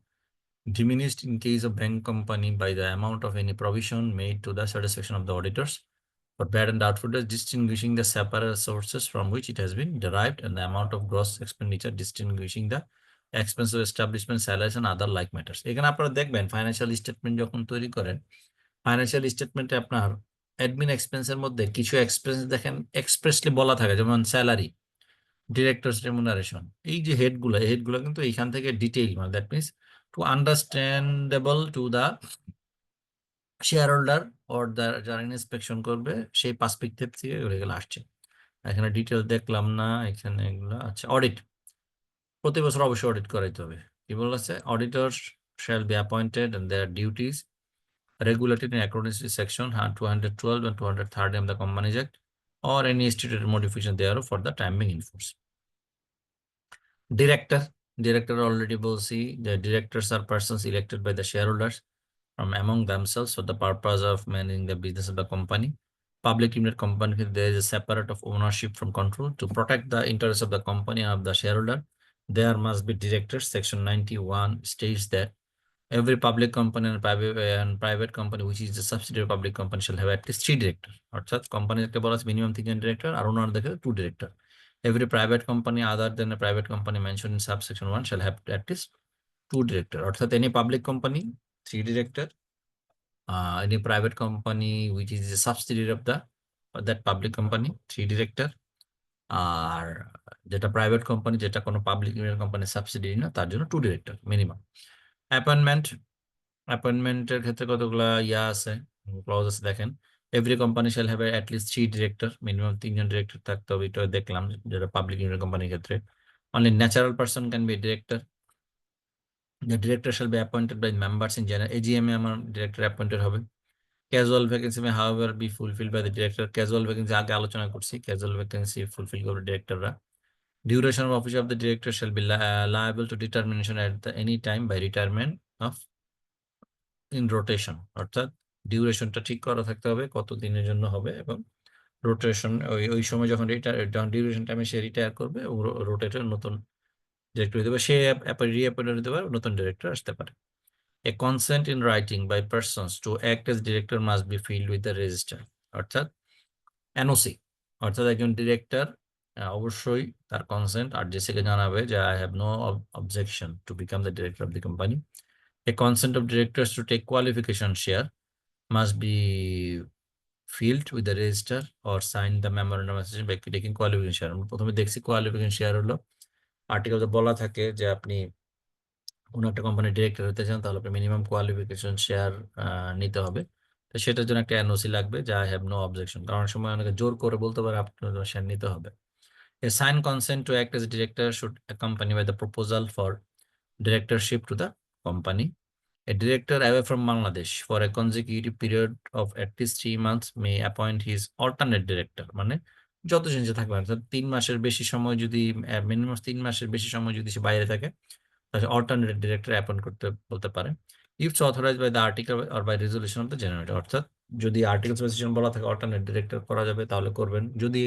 diminished in case of bank company by the amount of any provision made to the satisfaction of the auditors for bad and doubtful debts, distinguishing the separate sources from which it has been derived, and the amount of gross expenditure distinguishing the expense of establishment, salaries and other like matters. এখানে আপনারা দেখবেন financial statement যখন তৈরি করেন, financial স্টেটমেন্টে আপনার admin এক্সপেন্সের মধ্যে কিছু এক্সপেন্স দেখেন এক্সপ্রেসলি বলা থাকে, যেমন স্যালারি, ডিরেক্টরস রেমুনারেশন, এই যে হেডগুলো কিন্তু এইখান থেকে ডিটেইল, মানে that means to understandable to the shareholder or the যারা ইন্সপেকশন করবে সেই পার্সপেক্টিভ থেকে এগুলো আসছে। এখানে ডিটেল দেখলাম না, এখানে এগুলো আচ্ছা অডিট প্রতি বছর অবশ্যই অডিট করাইতে হবে। কি বলেছে? অডিটর্স shall be appointed and their duties regulated in accordance with section 212 and 230 of the Companies Act or any stated modification thereof for the time being in force. Director already বলছি, the directors are persons elected by the shareholders from among themselves for the purpose of managing the business of the company. Public limited company, there is a separate of ownership from control. To protect the interests of the company and of the shareholder, there must be directors. Section 91 states that every public company and private company which is a subsidiary public company shall have at least 3 directors. অর্থাৎ কোম্পানিকে বলা আছে minimum 3 director আর ওনার দেখে 2 director. Every private company other than a private company mentioned in subsection 1 shall have at least 2 director. অর্থাৎ any public company 3 director, any private company which is a subsidiary of that public company 3 director, আর যেটা private company যেটা কোনো public limited company subsidiary না তার জন্য 2 director minimum. অ্যাপয়েন্টমেন্টের ক্ষেত্রে কতগুলা আছে, ক্লজ আছে দেখেন। Every company shall have at least 3 director, minimum 3 জন ডিরেক্টর থাকতে হবে, এটা দেখলাম যেটা পাবলিক লিমিটেড কোম্পানির ক্ষেত্রে। Only natural person can be director. The director shall be appointed by members in general AGM এ আমার ডিরেক্টর অ্যাপয়েন্টেড হবে। Casual vacancy may however be fulfil by the director. Casual vacancy আগে আলোচনা করছি, casual vacancy fulfil করবে ডিরেক্টররা। Duration of office of the director shall be liable to determination at any time by retirement of in rotation, অর্থাৎ ডিউরেশনটা ঠিক করা থাকতে হবে কত দিনের জন্য হবে, এবং রোটেশন ওই সময় যখন ডিউরেশন টাইমে সে রিটায়ার করবে রোটেটর নতুন ডিরেক্টর হতে পারে, সে রিঅ্যাপয়েন্ট হতে পারে, নতুন ডিরেক্টর আসতে পারে। A consent in writing by persons to act as director must be filed with the register, অর্থাৎ এনওসি, অর্থাৎ একজন ডিরেক্টর অবশ্যই তার কনসেন্ট আরজিসিকে জানাবে যে I have no objection to become the director of the company. A consent of directors to take qualification share must be filled with the register or signed the memorandum of association by taking qualification share. আমরা প্রথমে দেখছি qualification share হলো আর্টিকেলে বলা থাকে যে আপনি কোনো একটা কোম্পানির ডিরেক্টর হতে চান তাহলে আপনি মিনিমাম কোয়ালিফিকেশন শেয়ার নিতে হবে। তো সেটার জন্য একটা এনওসি লাগবে যে আই হ্যাভ নো অবজেকশন, কারণ অনেক সময় অনেকে জোর করে বলতে পারে আপনার শেয়ার নিতে হবে। A signed consent to act as a director should accompany by the proposal for directorship to the company. A director away from Bangladesh for a consecutive period of at least 3 months may appoint his alternate director, মানে যতদিন যে থাকবে, অর্থাৎ 3 মাসের বেশি সময় যদি minimum 3 মাসের বেশি সময় যদি সে বাইরে থাকে তাহলে অল্টারনেট ডিরেক্টর অ্যাপয়েন্ট করতে বলতে পারে। Ifs authorised by the article or by resolution of the general meeting, অর্থাৎ যদি আর্টিকেল রেজলিউশন বলা থাকে অল্টারনেট ডিরেক্টর করা যাবে তাহলে করবেন, যদি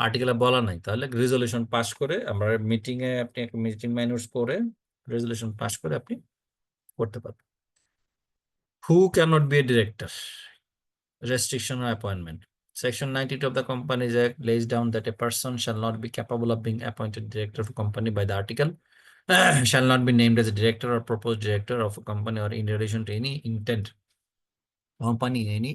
আর্টিকেলে বলা নাই তাহলে রেজলিউশন পাস করে আমরা মিটিং এ আপনি একটা মিটিং মাইনাস করে রেজলিউশন পাস করে আপনি করতে পারবেন। Who cannot be a director? Restriction on appointment. Section 92 of the Companies Act lays down that a person shall not be capable of being appointed director of a company by the article, shall not be named as a director or proposed director of a company or in relation to any intent company in any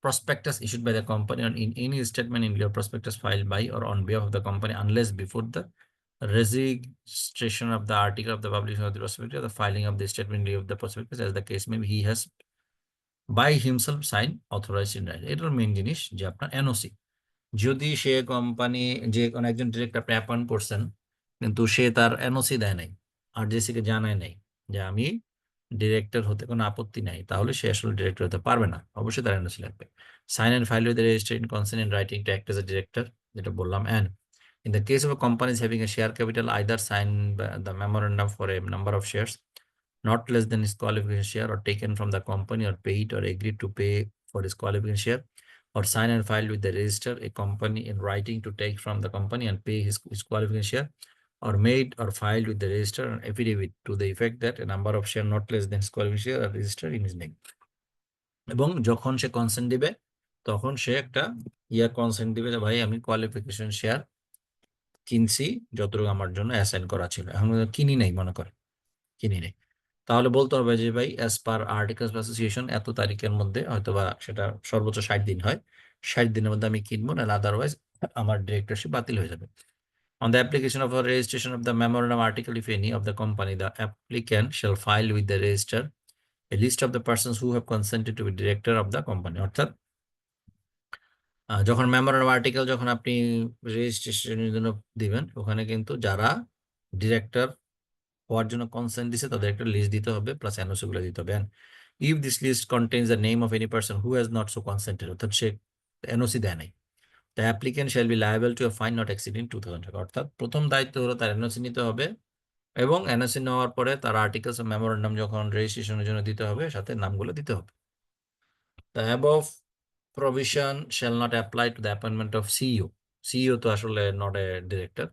prospectus issued by the company or in any statement in your prospectus filed by or on behalf of the company unless before the registration of the article of the publication of the prospectus or the filing of the statement of the prospectus as the case may be, he has by himself sign authorized in writing. এটার main জিনিস যে আপনার NOC, যদি সে company যে কোনো একজন director আপনি appoint করছেন কিন্তু সে তার এনওসি দেয় নাই আরজিসি কে জানায় নাই যে আমি ডিরেক্টর হতে কোনো আপত্তি নাই, তাহলে সে আসলে ডিরেক্টর হতে পারবে না, অবশ্যই তার এনওসি লাগবে। Sign and file with the registration consent in writing to act as a director, যেটা বললাম। And in the case of a company having a share capital, either sign the memorandum for a number of shares not less than his qualification share or taken from the company or paid or agreed to pay for his qualification share, or sign and file with the register a company in writing to take from the company and pay his qualification share, or made or filed with the register an affidavit to the effect that a number of share not less than his qualification share are registered in his name. এবং যখন সে consent দিবে তখন সে একটা consent দিবে যে ভাই আমি qualification share কিনছি যতটুকু আমার জন্য অ্যাসাইন করা ছিল, এখন কিনি নাই, মনে করে কিনি নাই, তাহলে বলতে হবে যে ভাই as per articles of association এত তারিখের মধ্যে, হয়তোবা সেটা সর্বোচ্চ 60 দিন হয়, 60 দিনের মধ্যে আমি কিনবো, না আদারওয়াইজ আমার ডিরেক্টরশিপ বাতিল হয়ে যাবে। On the application of a registration of the memorandum article, if any of the company, the applicant shall file with the register a list of the persons who have consented to be director of the company. অর্থাৎ যখন memorandum article যখন আপনি রেজিস্ট্রেশনের জন্য দিবেন, ওখানে কিন্তু যারা ডিরেক্টর হওয়ার জন্য কনসেন্ট দিছে তাদের একটা লিস্ট দিতে হবে, প্লাস এনওসি গুলো দিতে হবে। If this list contains the name of any person who has not so consented, অর্থাৎ সে এনওসি দেয় নাই, the applicant shall be liable to a fine not exceeding 2000 টাকা। অর্থাৎ প্রথম দায়িত্ব হলো তার এনওসি নিতে হবে, এবং এনওসি নেওয়ার পরে তার আর্টিকেলস অফ মেমোরান্ডাম যখন রেজিস্ট্রেশনের জন্য দিতে হবে, সাথে নামগুলো দিতে হবে। The above provision shall not apply to the appointment of CEO. CEO তো আসলে not a director,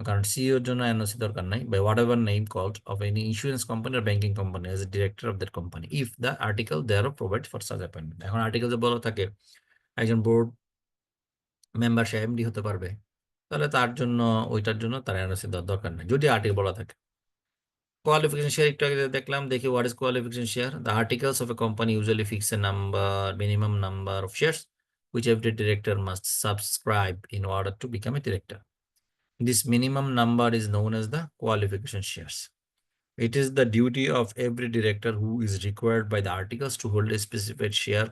কারণ সিইও এর জন্য এনওসি দরকার নাই, by whatever name called of any insurance company or banking company as a director of that company if the article thereof provides for such appointment. এখন আর্টিকেলে বলা থাকে একজন বোর্ড মেম্বার সে MD হতে পারবে, তাহলে তার জন্য ওইটার জন্য তার এনওসি দেওয়ার দরকার নেই যদি আর্টিকেল বলা থাকে। Qualification share একটু আগে দেখলাম, দেখি what is qualification share. The articles of a company usually fix a minimum number of shares which every director must subscribe in order to become a director. This minimum number is known as the qualification shares. It is the duty of every director who is required by the articles to hold a specified share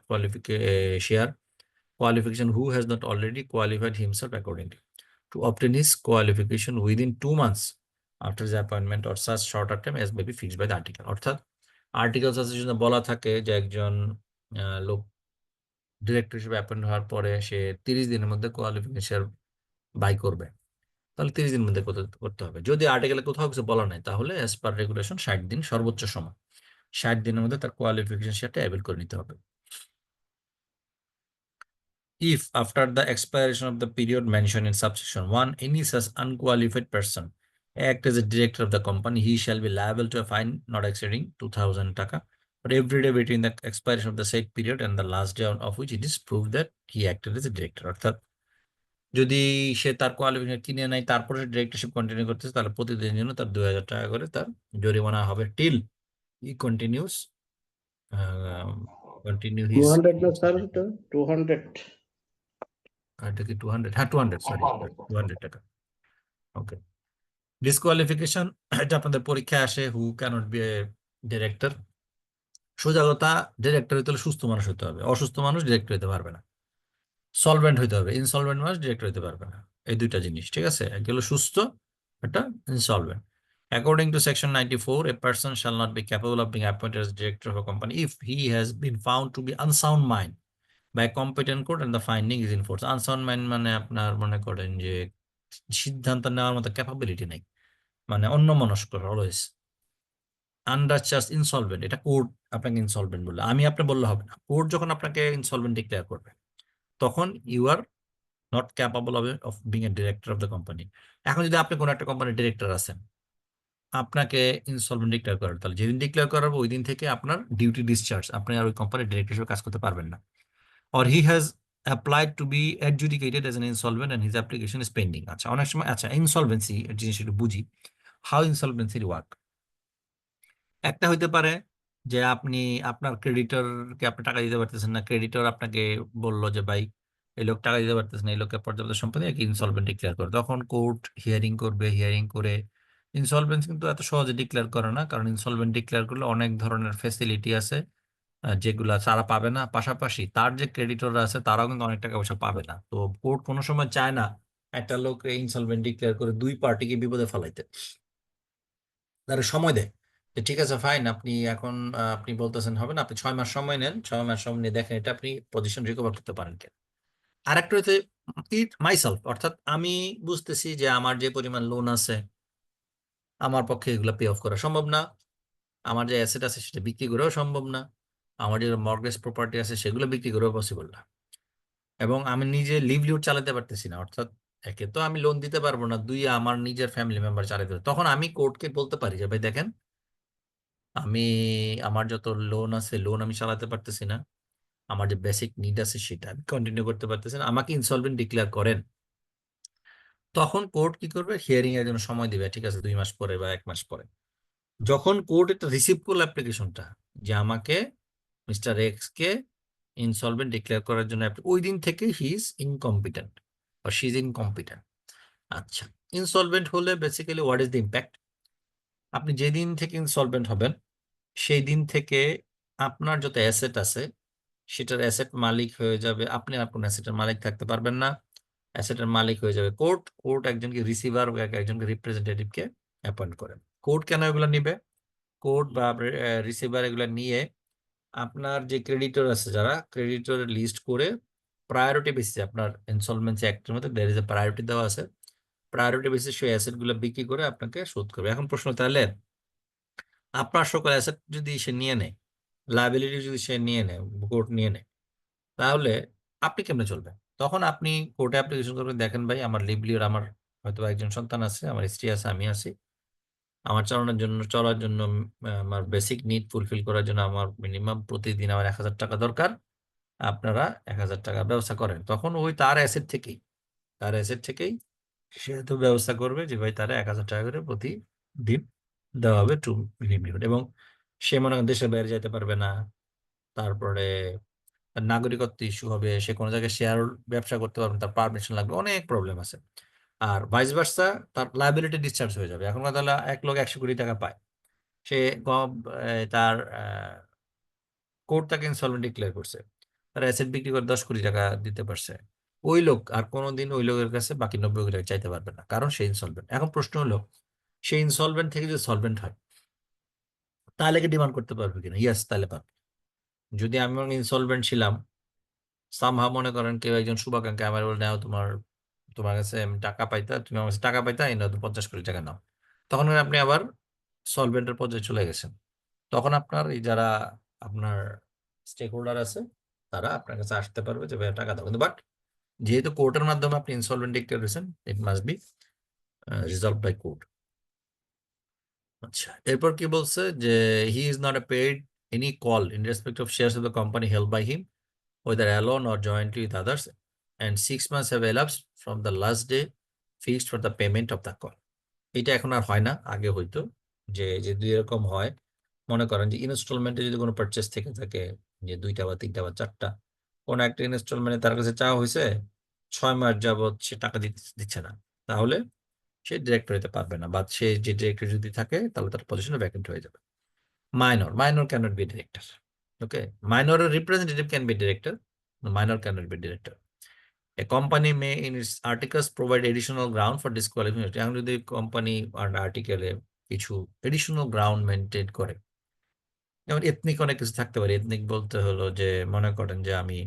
qualification who has not already qualified himself accordingly to obtain his qualification within 2 months after his appointment or such shorter time as may be fixed by the article. অর্থাৎ articles অ্যাসোসিয়েশনে বলা থাকে যে একজন লোক director হিসেবে appoint হওয়ার পরে সে 30 দিনের মধ্যে কোয়ালিফিকেশন বাই করবে, তাহলে 30 দিনের মধ্যে করতে হবে। যদি আর্টিকেলে কোথাও কিছু বলা নাই, তাহলে অ্যাজ পার রেগুলেশন 60 দিন সর্বোচ্চ সময়, 60 দিনের মধ্যে তার কোয়ালিফিকেশন শেয়ারটা অ্যাভেল করে নিতে হবে। If after the expiration of the period mentioned in subsection 1, any such unqualified person act as a director of the company, he shall be liable to a fine not exceeding 2000 taka for every day between the expiration of the said period and the last day of which it is proved that he acted as a director. অর্থাৎ যদি সে তার qualification কিনে নাই তারপরে directorship continue করতেছে, তাহলে প্রতিদিনের জন্য তার 2000 টাকা করে তার জরিমানা হবে টিল হি কন্টিনিউস কন্টিনিউ হিজ 200 না স্যার, এটা 200। এটা কি 200? হ্যাঁ 200, সরি 200 টাকা। ওকে, ডিসকোয়ালিফিকেশন এটা আপনাদের পরীক্ষায় আসে, হু ক্যানট বি এ ডিরেক্টর। সোজা কথা, ডিরেক্টর হইতে হলে সুস্থ মানুষ হতে হবে, অসুস্থ মানুষ ডিরেক্টর হতে পারবে না। সলভেন্ট হইতে হবে, ইনসলভেন্ট মানুষ ডিরেক্টর হতে পারবে না। এই দুইটা জিনিস, ঠিক আছে, একটা হলো সুস্থ, একটা insolvent. According to section 94, a person shall not be capable of being appointed as director of a company if he has been found to be unsound mind by a competent court and the finding is in force. Unsound mind মানে আপনার মনে করেন যে সিদ্ধান্ত নেওয়ার মতো capability নাই, মানে অন্যমনস্ক অলওয়েজ। আনজাস্ট ইনসলভেন্ট, এটা কোর্ট আপনাকে ইনসলভেন্ট বললে, আমি আপনি বললে হবে না। কোর্ট যখন আপনাকে ইনসলভেন্ট ডিক্লেয়ার করবে তখন you are not capable of being a director of the company. এখন যদি আপনি কোনো একটা কোম্পানির ডিরেক্টর আছেন, আপনাকে ইনসলভেন্ট ডিক্লেয়ার করার, তাহলে যেদিন ডিক্লেয়ার করাবো ওই দিন থেকে আপনার ডিউটি ডিসচার্জ, আপনি আর ওই কোম্পানির ডিরেক্টর হিসেবে কাজ করতে পারবেন না। or he has applied to be adjudicated as an insolvent and his application is pending. আচ্ছা, অনেক সময় আচ্ছা ইনসলভেন্সি জিনিস একটু বুঝি, হাউ ইনসলভেন্সি ওয়ার্ক। একটা হইতে পারে যে আপনি আপনার ক্রেডিটরকে আপনি টাকা দিতে পারতেছেন না, ক্রেডিটর আপনাকে বললো যে ভাই এই লোক টাকা দিতে পারতেছে না, এই লোকের পর্যাপ্ত সম্পত্তি ইনসলভেন্ট ডিক্লেয়ার করে, তখন কোর্ট হিয়ারিং করবে, হিয়ারিং করে ইনসলভেন্সি কিন্তু এত সহজে ডিক্লেয়ার করে না, কারণ ইনসলভেন্ট ডিক্লেয়ার করলে অনেক ধরনের ফেসিলিটি আছে যেগুলা তারা পাবে না, পাশাপাশি তার যে ক্রেডিটররা আছে তারাও কিন্তু অনেক টাকা পয়সা পাবে না। তো কোর্ট কোনো সময় চায় না একটা লোক ইনসলভেন্ট ডিক্লেয়ার করে দুই পার্টিকে বিপদে ফেলাইতে, তারা সময় দেয় যে ঠিক আছে ফাইন, আপনি এখন আপনি বলতেছেন হবে না, আপনি 6 মাস সময় নেন, 6 মাস সময় নিয়ে দেখেন এটা আপনি পজিশন রিকভার করতে পারেন কেন। আরেকটা হচ্ছে ইট মাইসেলফ, অর্থাৎ আমি বুঝতেছি যে আমার যে পরিমাণ লোন আছে আমার পক্ষে এগুলো পে অফ করা সম্ভব না, আমার যে অ্যাসেট আছে সেটা বিক্রি করেও সম্ভব না, আমার যে মর্গেজ প্রপার্টি আছে সেগুলো বিক্রি করেও পসিবল না, এবং আমি নিজে লিভলিহুড চালাতে পারতেছি না। অর্থাৎ একে তো আমি লোন দিতে পারবো না, দুই আমার নিজের ফ্যামিলি মেম্বার চালাতে পারবো, তখন আমি কোর্টকে বলতে পারি যে ভাই দেখেন আমি আমার যত লোন আছে লোন আমি চালাতে পারতেছি না, আমার যে বেসিক নিড আছে সেটা আমি কন্টিনিউ করতে পারতেছি না, আমাকে ইনসলভেন্ট ডিক্লেয়ার করেন। তখন কোর্ট কি করবে, হিয়ারিং এর জন্য সময় দিবে, ঠিক আছে 2 মাস পরে বা 1 মাস পরে। যখন কোর্ট এটা রিসিভ করলো অ্যাপ্লিকেশনটা যে আমাকে মিস্টার এক্স কে ইনসলভেন্ট ডিক্লেয়ার করার জন্য, ওই দিন থেকে হি ইজ ইনকম্পিটেন্ট বা শি ইজ ইনকম্পিটেন্ট, আচ্ছা, ইনসলভেন্ট হলে basically what is the impact? আপনি যেদিন থেকে ইনসলভেন্ট হবেন সেই দিন থেকে আপনার যত অ্যাসেট আছে সেটার অ্যাসেট মালিক হয়ে যাবে আপনি, আর কোন অ্যাসেটের মালিক থাকতে পারবেন না। অ্যাসেটের মালিক হয়ে যাবে কোর্ট। কোর্ট একজনকে রিসিভার ও একজনকে রিপ্রেজেন্টেটিভকে অ্যাপয়েন্ট করে। কোর্ট কেন এগুলো নিবে? কোর্ট বা রিসিভার এগুলো নিয়ে আপনার যে ক্রেডিটর আছে যারা ক্রেডিটরের লিস্ট করে প্রায়োরিটি বেসিসে, আপনার ইনসলভেন্সি অ্যাক্টের মধ্যে দের ইজ এ প্রায়োরিটি দেওয়া আছে, প্রায়োরিটি বেসিসে সেই অ্যাসেট গুলো বিক্রি করে আপনাকে শোধ করবে। এখন প্রশ্ন, তাহলে আপনার সকল অ্যাসেট যদি সে নিয়ে নেয়, লায়াবিলিটি যদি সে নিয়ে নেয়, কোর্ট নিয়ে নেয়, তাহলে আপনি কেমনে চলবেন? তখন আপনি কোর্টে অ্যাপ্লিকেশন করবেন, দেখেন ভাই আমার লিভলিওর, আমার হয়তো একজন সন্তান আছে, আমার স্ত্রী আছে, আমি আছি, আমার চলার জন্য আমার বেসিক নিড ফুলফিল করার জন্য আমার মিনিমাম প্রতিদিন আমার 1,000 টাকা দরকার, আপনারা 1,000 টাকার ব্যবস্থা করেন। তখন ওই তার অ্যাসেট থেকেই সে তো ব্যবস্থা করবে যে ভাই তারা 1,000 টাকা করে প্রতিদিন দেওয়া হবে টু লিভলিহুড। এবং সে মনে করেন দেশের বাইরে যেতে পারবে না, তারপরে তার নাগরিকত্ব ইস্যু হবে, সে কোনো জায়গায় শেয়ার ব্যবসা করতে পারবে না, তার পারমিশন লাগবে, অনেক প্রবলেম আছে। আর ভাইস ভার্সা, তার লায়াবিলিটি ডিসচার্জ হয়ে যাবে। এখন তাহলে এক লোক 100 কোটি টাকা পায়, সে তার কোর্ট তাকে ইনসলভেন্ট ডিক্লেয়ার করছে, তার অ্যাসেট বিক্রি করে 10 কোটি টাকা দিতে পারছে, ওই লোক আর কোনোদিন ওই লোকের কাছে বাকি 90 কোটি টাকা চাইতে পারবে না, কারণ সে ইনসলভেন্ট। এখন প্রশ্ন হলো, সে ইনসলভেন্ট থেকে যদি সলভেন্ট হয় তাহলে কি ডিমান্ড করতে পারবে কিনা? ইয়েস, তাহলে পারবে। যদি আমি ইনসলভেন্ট ছিলাম, সামহা মনে করেন কেউ একজন শুভাকাঙ্ক্ষী আমার বলে, নাও তোমার কাছে আমি টাকা পাইতা, তুমি আমার কাছে টাকা পাইতা, এই নাও 50 কোটি টাকা নাও, তখন আপনি আবার সলভেন্টের পর্যায়ে চলে গেছেন। তখন আপনার এই যারা আপনার স্টেক হোল্ডার আছে তারা আপনার কাছে আসতে পারবে যে ভাইয়া টাকা দাও, কিন্তু বাট যেহেতু কোর্টের মাধ্যমে আপনি ইনসলভেন্ট ডিক্লেয়ার করেছেন, it must be resolve by court. আচ্ছা, এরপর কি বলছে যে he is not paid any call in respect of shares of the company held by him whether alone or jointly with others, and 6 months have elapsed from the last day fixed for the payment of the call. এটা এখন আর হয় না, আগে হইতো। যে যদি এরকম হয়, মনে করেন যে ইনস্টলমেন্টে যদি কোনো পারচেস থেকে থাকে, যে 2টা বা 3টা বা 4টা, কোন একটা ইনস্টলমেন্টে তার কাছে চাওয়া হয়েছে, 6 মাস যাবত সে টাকা দিচ্ছে না, তাহলে সে ডিরেক্টর হতে পারবে না, বা সে যে ডিরেক্টর যদি থাকে তাহলে তার পজিশন ভ্যাকেন্ট হয়ে যাবে। Minor cannot be a director. Okay, minor representative can be director, minor cannot be director. A company may in its articles provide additional ground for disqualification. এখন যদি কোম্পানি আর্টিকেলে কিছু এডিশনাল গ্রাউন্ড মেনটেন করে, যেমন ethnic অনেক কিছু থাকতে পারে। Ethnic বলতে হলো যে মনে করেন যে আমি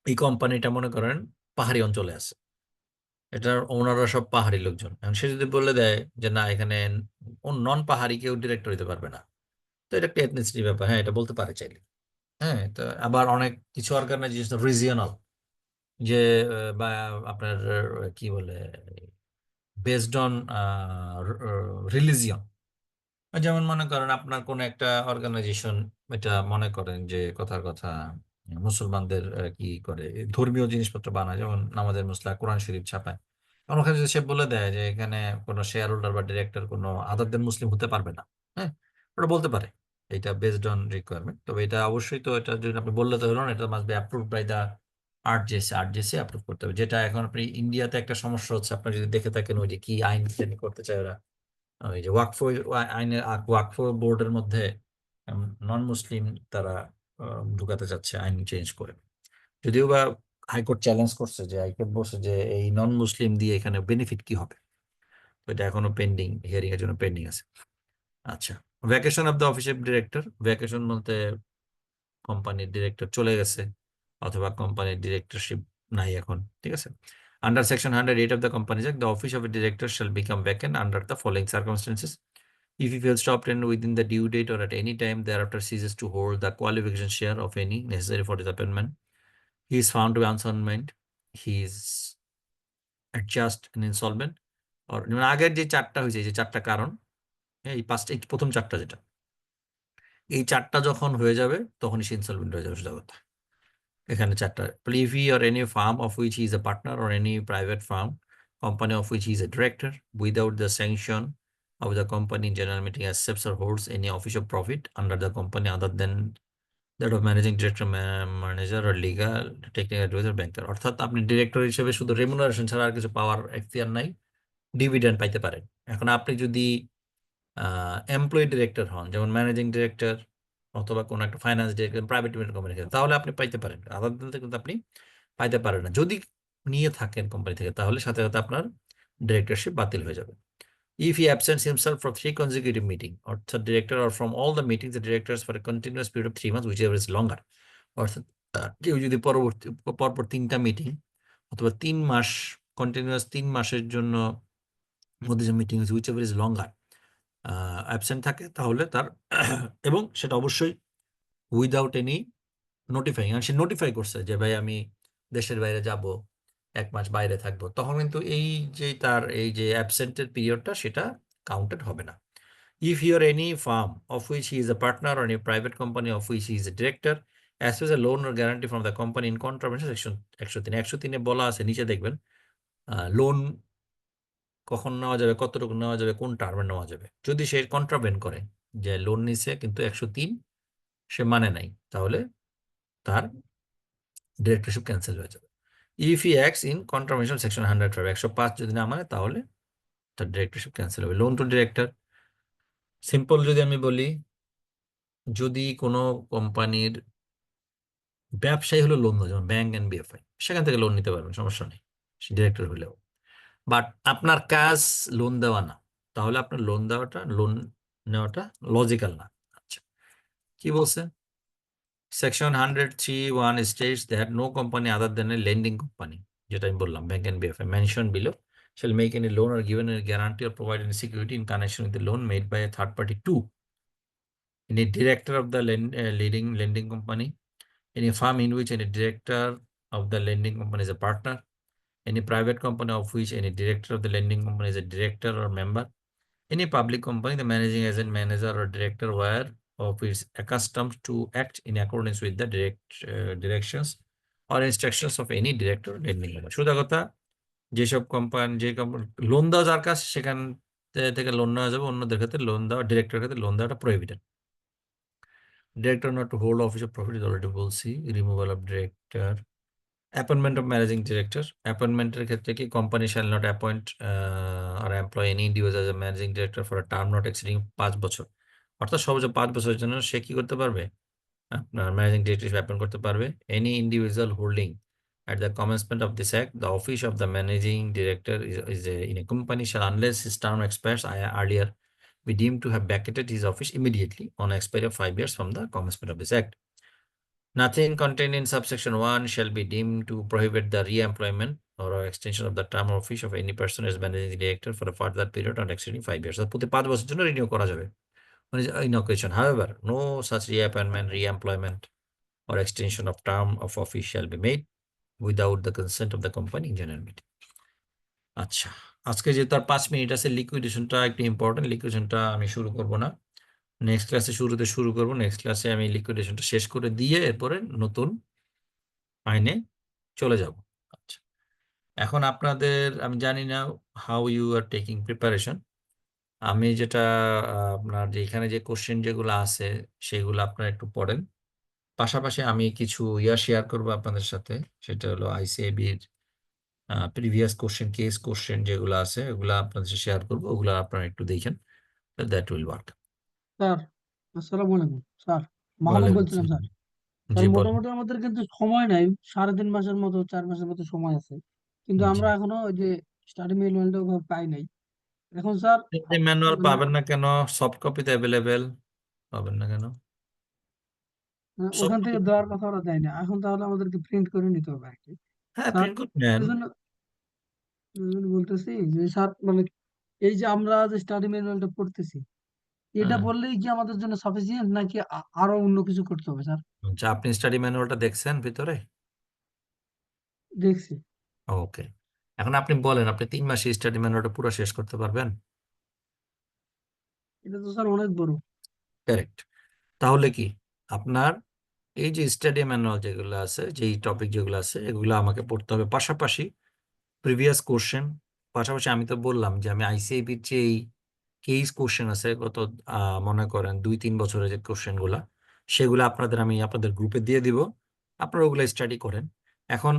এই কোম্পানিটা মনে করেন পাহাড়ি অঞ্চলে আছে, এটার ওনাররা সব পাহাড়ি লোকজন, এখন সে যদি বলে দেয় যে না এখানে নন পাহাড়ি কেউ ডিরেক্টর হতে পারবে না, তো এটা একটা এথনিসিটি ব্যাপার, হ্যাঁ এটা বলতে পারে চাইলে। হ্যাঁ, তো আবার অনেক কিছু অর্গানাইজেশন রিজিয়নাল, যে বা আপনার কি বলে বেসড অন রিলিজিয়ন। যেমন মনে করেন আপনার কোন একটা অর্গানাইজেশন, এটা মনে করেন যে কথার কথা মুসলমানদের কি করে ধর্মীয় জিনিসপত্র বানায়, যেমন নামাজের মুসলা, কোরআন শরীফ ছাপায়। কারণ ওখানে যদি সে বলে দেয় যে এখানে কোনো শেয়ার হোল্ডার বা ডিরেক্টর কোনো আদার দেন মুসলিম হতে পারবে না, হ্যাঁ ওটা বলতে পারে, এটা বেসড অন রিকোয়ারমেন্ট। তবে এটা অবশ্যই, তো এটা যদি আপনি বললে তো হলো না, এটা must be approved by the RJC approve করতে হবে। যেটা এখন আপনি ইন্ডিয়াতে একটা সমস্যা হচ্ছে, আপনি যদি দেখে থাকেন ওই যে কি আইন করতে চায় ওরা, ওই যে ওয়াকফ বোর্ডের মধ্যে নন মুসলিম তারা ঢুকাতে চাচ্ছে আইন চেঞ্জ করে। যদিও বা হাইকোর্ট চ্যালেঞ্জ করছে, যে হাইকোর্ট বলছে যে এই নন মুসলিম দিয়ে এখানে বেনিফিট কি হবে, তো এটা এখনো পেন্ডিং, হিয়ারিং এর জন্য পেন্ডিং আছে। আচ্ছা, vacation of the office of director. Vacation বলতে কোম্পানির ডিরেক্টর চলে গেছে অথবা কোম্পানির ডিরেক্টরশিপ নাই এখন, ঠিক আছে। Under Section 108 of the Companies Act, the office of a director shall become vacant under the following circumstances: if he fails to obtain within the due date or at any time thereafter ceases to hold the qualification share of any necessary for his appointment, he is found to be insolvent, he is adjust and insolvent, or আগের যে 4টা হয়েছে, যে 4টা কারণ, এই প্রথম 4টা যেটা, এই 4টা যখন হয়ে যাবে তখনই সে ইনসলভেন্ট হয়ে যাবে, সোজা কথা। এখানে 4টা, if he or any firm of which he is a partner or any private firm, company of which he is a director, without the sanction of the company, general meeting accepts or holds any official profit under the company other than that of managing director, manager আর legal technical advisor, banker. অর্থাৎ আপনি director হিসেবে শুধু remuneration ছাড়া আর কিছু পাওয়ার এখতিয়ার নাই, dividend পাইতে পারেন। এখন আপনি যদি এমপ্লয়ি ডিরেক্টর হন, যেমন ম্যানেজিং ডিরেক্টর অথবা কোনো একটা finance director private limited company থেকে, তাহলে আপনি পাইতে পারেন। আদার দেন কিন্তু আপনি পাইতে পারেন না। যদি নিয়ে থাকেন কোম্পানি থেকে, তাহলে সাথে সাথে আপনার ডিরেক্টরশিপ বাতিল হয়ে যাবে। If he absents himself for 3 consecutive meetings, অর্থাৎ director or from all the meetings, the directors for a continuous period of 3 months, whichever is longer, অর্থাৎ কেউ যদি পরপর 3টা মিটিং অথবা 3 মাস কন্টিনিউয়াস 3 মাসের জন্য মধ্যে যে মিটিং হচ্ছে whichever is longer অ্যাবসেন্ট থাকে, তাহলে তার এবং সেটা অবশ্যই উইদাউট এনি নোটিফাইং, সে নোটিফাই করছে যে ভাই আমি দেশের বাইরে যাব, 1 মাস বাইরে থাকবো, তখন কিন্তু এই যে তার এই যে অ্যাবসেন্টের পিরিয়ডটা সেটা কাউন্টেড হবে না। If you are any firm of which he is a partner or any private company of which he is a director, as well as a loan or guarantee from the company in contravention section 103, 103 বলা আছে, নিচে দেখবেন loan কখন নেওয়া যাবে, কতটুকু নেওয়া যাবে, কোন টার্মে নেওয়া যাবে। যদি সে কন্ট্রাভেন করে যে লোন নিছে কিন্তু 103 সে মানে নাই, তাহলে তার ডিরেক্টরশিপ ক্যান্সেল হয়ে যাবে। If he acts in contravention section 105, 105 যদি না মানে, তাহলে তার ডিরেক্টরশিপ ক্যান্সেল হবে। লোন টু ডিরেক্টর সিম্পল যদি আমি বলি, যদি কোনো কোম্পানির ব্যবসায়ী হলো লোন দেওয়া, যেমন ব্যাংক এনবিএফআই, সেখান থেকে লোন নিতে পারবেন, সমস্যা নেই ডিরেক্টর হলেও। বাট আপনার কাজ লোন দেওয়া না, তাহলে আপনার লোন নেওয়াটা লজিক্যাল না। আচ্ছা, কি বলছে? Section 103(1) states that no company other than a lending company, যেটা আমি বললাম bank NBFI mentioned below, shall make any loan or given any guarantee or provide any security in connection with the loan made by a third party to any director of the leading lending company, any firm in which any director of the lending company is a partner, any private company of which any director of the lending company is a director or member, any public company the managing agent, manager or director where of is accustomed to act in accordance with the directions or instructions of any director or lending company. সোজা কথা, যেসব company loan দেওয়া যার কাছে, সেখান থেকে loan নেওয়া যাবে, অন্যদের ক্ষেত্রে লোন দেওয়া, ডিরেক্টরের ক্ষেত্রে লোন দেওয়াটা prohibited. Director not to hold office of profit is already বলছি। Removal of director, appointment of managing director, appointmenটের ক্ষেত্রে কি company shall not appoint or employ any individual as a managing director for a term not exceeding 5 বছর। অর্থাৎ সর্বোচ্চ 5 বছরের জন্য সে কি করতে পারবে? আপনার ম্যানেজিং ডিরেক্টর হিসেবে অ্যাপয়েন্ট করতে পারবে। Any individual holding at the commencement of this act the office of the managing director in a company shall, unless his term expires earlier, be deemed to have vacated his office immediately on expiry of 5 years from the commencement of this act. Nothing contained in subsection 1 shall be deemed to prohibit the re-employment or extension of the term of office of any person as managing director for a further period not exceeding 5 years. প্রতি 5 বছরের জন্য renew করা যাবে, মানে in occasion. However, no such reappointment, re-employment or extension of term of office shall be made without the consent of the company in general meeting. আচ্ছা, আজকে যেহেতু আর 5 minute আছে, লিকুইডেশনটা একটু ইম্পর্টেন্ট। লিকুইডেশনটা আমি শুরু করব না, নেক্সট ক্লাসে শুরু করব। নেক্সট ক্লাসে আমি লিকুইডেশনটা শেষ করে দিয়ে এরপরে নতুন আইনে চলে যাব। আচ্ছা, এখন আপনাদের, আমি জানি না how you are taking preparation. আমি যেটা আপনার যে এখানে যে কোশ্চেন যেগুলো আছে সেগুলো আপনারা একটু পড়েন, পাশাপাশি আমি কিছু শেয়ার করবো আপনাদের সাথে। সেটা হলো আইসিএবির প্রিভিয়াস কোশ্চেন, কেস কোশ্চেন যেগুলো আছে ওগুলো আপনাদের সাথে শেয়ার করবো, ওগুলো আপনারা একটু দেখেন, দ্যাট উইল ওয়ার্ক। স্যার আসসালামু আলাইকুম স্যার, মাহমুদ ওয়ালাইকুম বলছিলাম স্যার। আসসালাম। স্যার জি বলেন। মোটামুটি আমাদের কিন্তু সময় নাই, 3.5 মাসের মতো 4 মাসের মতো সময় আছে, কিন্তু জি, আমরা এখনো ওই যে স্টাডি ম্যানুয়ালটা ওভাবে পাই নাই। এখন স্যার ম্যানুয়াল মানে পাবেন না কেন? সফট কপিতে অ্যাভেলেবেল পাবেন না কেন? সফট ওখান থেকে কপি, দেওয়ার কথা ওরা দেয় না এখন, তাহলে আমাদেরকে প্রিন্ট করে নিতে হবে আর কি হ্যাঁ স্যার। প্রিন্ট করে নেন। এই জন্য বলতেছি যে স্যার মানে এই যে আমরা যে স্টাডি ম্যানুয়ালটা পড়তেছি, এটা হ্যাঁ, পড়লেই কি আমাদের জন্য সাফিসিয়েন্ট, নাকি আরো অন্য কিছু করতে হবে স্যার? আচ্ছা, আপনি স্টাডি ম্যানুয়ালটা দেখছেন ভিতরে? দেখছি। ওকে, এখন আপনি বলেন, আপনি 3 মাসে স্টাডি ম্যানুয়ালটা পুরো শেষ করতে পারবেন? এটা তো স্যার অনেক বড়। কারেক্ট। তাহলে কি আপনার এই যে স্টাডি ম্যানুয়াল যেগুলো আছে, যেই টপিক যেগুলো আছে, এগুলো আমাকে পড়তে হবে, পাশাপাশি প্রিভিয়াস কোশ্চেন, পাশাপাশি আমি তো বললাম যে আমি আইসিএবির যে কেস কোশ্চেন আছে গত মনে করেন 2-3 বছরের যে কোশ্চেন গুলা, সেগুলো আমি আপনাদের গ্রুপে দিয়ে দিব, আপনারা ওগুলো স্টাডি করেন। এখন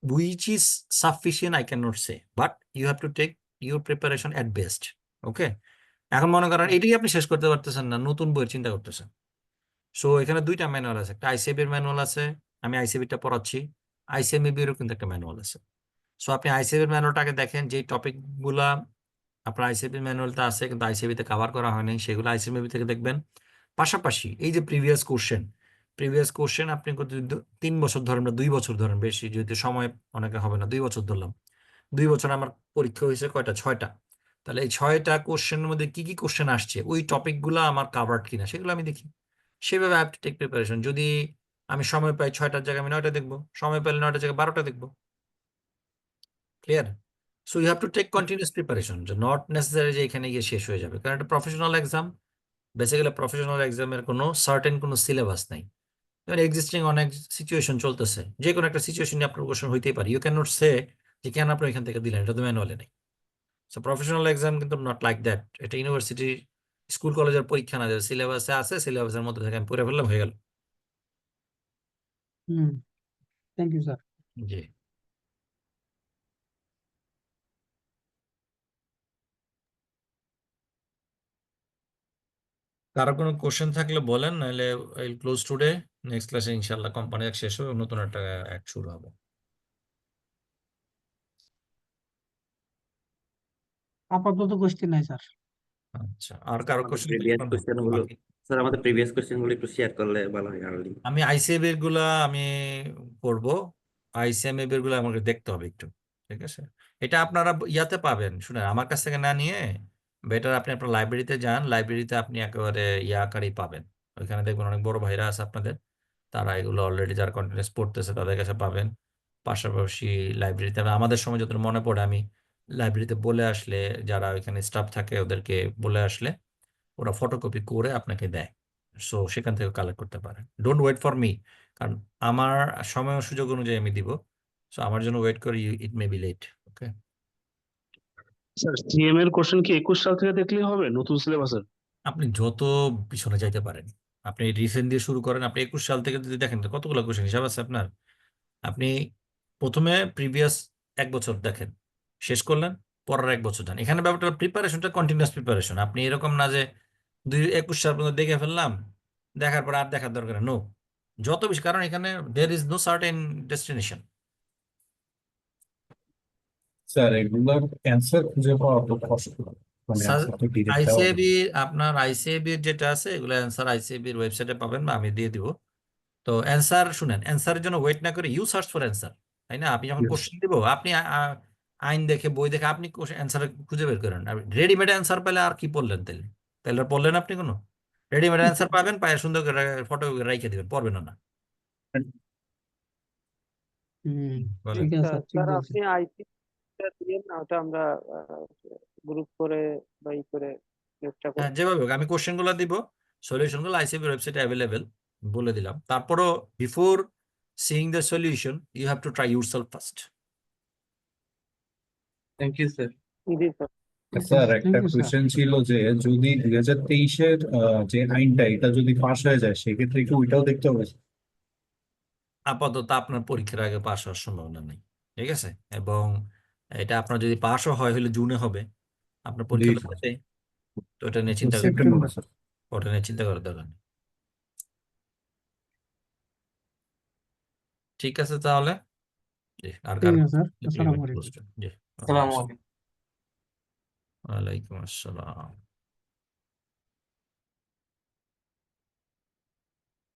which is sufficient I cannot say, but you have to take your preparation at best. ওকে, এখন মনে করেন এটাই আপনি শেষ করতে পারতেছেন না, নতুন বইয়ের চিন্তা করতেছেন। সো এখানে দুইটা ম্যানুয়াল আছে, একটা আইসিএবি এর ম্যানুয়াল আছে, আমি আইসিএবিটা পড়াচ্ছি, আইসিএমএবি এরও কিন্তু একটা ম্যানুয়াল আছে। সো আপনি আইসিএবি এর ম্যানুয়ালটাকে দেখেন, যে টপিক গুলা আপনার আইসিএবি ম্যানুয়ালটা আছে কিন্তু আইসিএবি তে কভার করা হয়নি, সেগুলো আইসিএমএবি থেকে দেখবেন। পাশাপাশি এই যে প্রিভিয়াস কোশ্চেন আপনি যদি 3 বছর ধরেন বা 2 বছর ধরেন, বেশি যদি সময় অনেকে হবে না, 2 বছর ধরলাম, 2 বছর আমার পরীক্ষা হয়েছে কয়টা, 6টা, তাহলে এই 6টা কোশ্চেনের মধ্যে কি কি কোশ্চেন আসছে, ওই টপিক গুলা আমার কাভার্ড কিনা সেগুলো আমি দেখি। সেভাবে I have to take preparation. যদি আমি সময় পাই 6টার জায়গায় আমি 9টা দেখবো, সময় পেলে 9টার জায়গায় 12টা দেখবো। Clear? So you have to take continuous preparation, যে নট নেসেসারি যে এখানে গিয়ে শেষ হয়ে যাবে, কারণ এটা প্রফেশনাল এক্সাম। বেসিক্যালি প্রফেশনাল এক্সামের কোনো সার্টেন কোনো সিলেবাস নাই। এবার এক্সিস্টিং অনেক সিচুয়েশন চলতেছে, যে কোনো একটা সিচুয়েশন নিয়ে আপনার কোশ্চেন হইতেই পারে। ইউ ক্যান নট সে যে কেন আপনি এখান থেকে দিলেন, এটা তো ম্যানুয়ালে নেই। সো প্রফেশনাল এক্সাম কিন্তু নট লাইক দ্যাট। এটা ইউনিভার্সিটি, স্কুল কলেজের পরীক্ষা না, যে সিলেবাসে আছে সিলেবাসের মধ্যে থেকে আমি পড়ে ফেললাম, হয়ে গেল। Thank you sir. জি, কারো কোনো কোশ্চেন থাকলে বলেন, নাহলে আই ক্লোজ টুডে। নেক্সট ক্লাসে ইনশাআল্লাহ কোম্পানি শেষ হবে, নতুন একটা অ্যাক্ট শুরু হবে। আপাতত কোশ্চেন নাই স্যার। আচ্ছা, আর কারো কোশ্চেন প্রিভিয়াস কোশ্চেন গুলো স্যার, আমাদের প্রিভিয়াস কোশ্চেন গুলো একটু শেয়ার করলে ভালো হয় আর্লি। আমি আইসিএবি এর গুলা আমি করব, আইসিএমএবি এর গুলো আমাকে দেখতে হবে একটু। ঠিক আছে, এটা আপনারা ইয়াতে পাবেন, শুনেন, আমার কাছ থেকে না নিয়ে বেটার আপনি আপনার লাইব্রেরিতে যান। লাইব্রেরিতে আপনি একেবারে ইয়া আকারেই পাবেন, ওইখানে দেখবেন অনেক বড় ভাইরা আছে আপনাদের, তারা এগুলো অলরেডি যারা কন্টিনিউস পড়তেছে তাদের কাছে পাবেন। পাশাপাশি লাইব্রেরিতে আমাদের সময় যত মনে পড়ে, আমি লাইব্রেরিতে বলে আসলে, যারা ওইখানে স্টাফ থাকে ওদেরকে বলে আসলে ওরা ফটোকপি করে আপনাকে দেয়। সো সেখান থেকে কালেক্ট করতে পারেন, ডোন্ট ওয়েট ফর মি, কারণ আমার সময় ও সুযোগ অনুযায়ী আমি দিব। সো আমার জন্য ওয়েট করি, it may be late. Okay, sir, CM এর কোশ্চেন কি 21 সাল থেকে দেখলেই হবে নতুন সিলেবাসের? আপনি যত পিছনে যাইতে পারেন, আপনি রিসেন্ট দিয়ে শুরু করেন, আপনি 21 সাল থেকে যদি দেখেন তো কতগুলো কোশ্চেন হিসাব আছে আপনার। আপনি প্রথমে প্রিভিয়াস 1 বছর দেখেন, শেষ করলেন, পরের 1 বছর যান। এখানে ব্যাপারটা প্রিপারেশনটা কন্টিনিউয়াস প্রিপারেশন। আপনি এরকম না যে 21 সাল পর্যন্ত দেখে ফেললাম, দেখার পর আর দেখার দরকার নো, যত বেশি, কারণ এখানে there is no certain destination. Sir এগুলোর অ্যান্সার খুঁজে পাওয়া তো কষ্ট, মানে অ্যান্সার তো ডিরেক্ট দেওয়া আইসিএবি, আপনার আইসিএবি যেটা আছে এগুলো অ্যান্সার আইসিএবির ওয়েবসাইটে পাবেন বা আমি দিয়ে দিব। তো অ্যান্সার শুনেন, অ্যান্সারের জন্য ওয়েট না করে ইউ সার্চ ফর অ্যান্সার, তাই না? আপনি যখন Yes. কোশ্চেন দিব, আপনি আইন দেখে বই দেখে আপনি অ্যান্সার খুঁজে বের করেন। রেডিমেড অ্যান্সার পেলে আর কি পড়লেন, তাহলে তাহলে আর পড়লেন আপনি কোনো? রেডিমেড অ্যান্সার পাবেন, পায়ে সুন্দর করে ফটো রেখে দিবেন, পড়বেন না। বলেন। ঠিক আছে স্যার, ঠিক স্যার বলছেন। আপনি আইসি দিয়েন না, ওটা আমরা গ্রুপ করে বা ই করে চেষ্টা করব। হ্যাঁ, যেভাবে হোক আমি কোশ্চেন গুলো দিব, সলিউশন গুলো আইসিবি ওয়েবসাইটে অ্যাভেলেবেল, বলে দিলাম। তারপরও before seeing the solution you have to try yourself first. Thank you sir. জি স্যার। স্যার Thank একটা you, sir. কোয়েশ্চেন ছিল যে যদি 2023-এর যে আইনটা এটা যদি পাশ হয়ে যায় সেক্ষেত্রে কি ওইটাও দেখতে হবে? আপাতত আপনার পরীক্ষার আগে পাশ হওয়ার সম্ভাবনা নেই, ঠিক আছে? এবং এটা আপনার যদি পাশও হয় হলে জুনে হবে, আপনার পরীক্ষা তো হবেই। তো এটা নিয়ে চিন্তা সেপ্টেম্বর স্যার। ওটা নিয়ে চিন্তা করার দরকার নেই। ঠিক আছে তাহলে, জি, আর ঠিক কারো আছে স্যার, আসসালামু আলাইকুম। জি, আসসালামু আলাইকুম। ওয়ালাইকুম আসসালাম।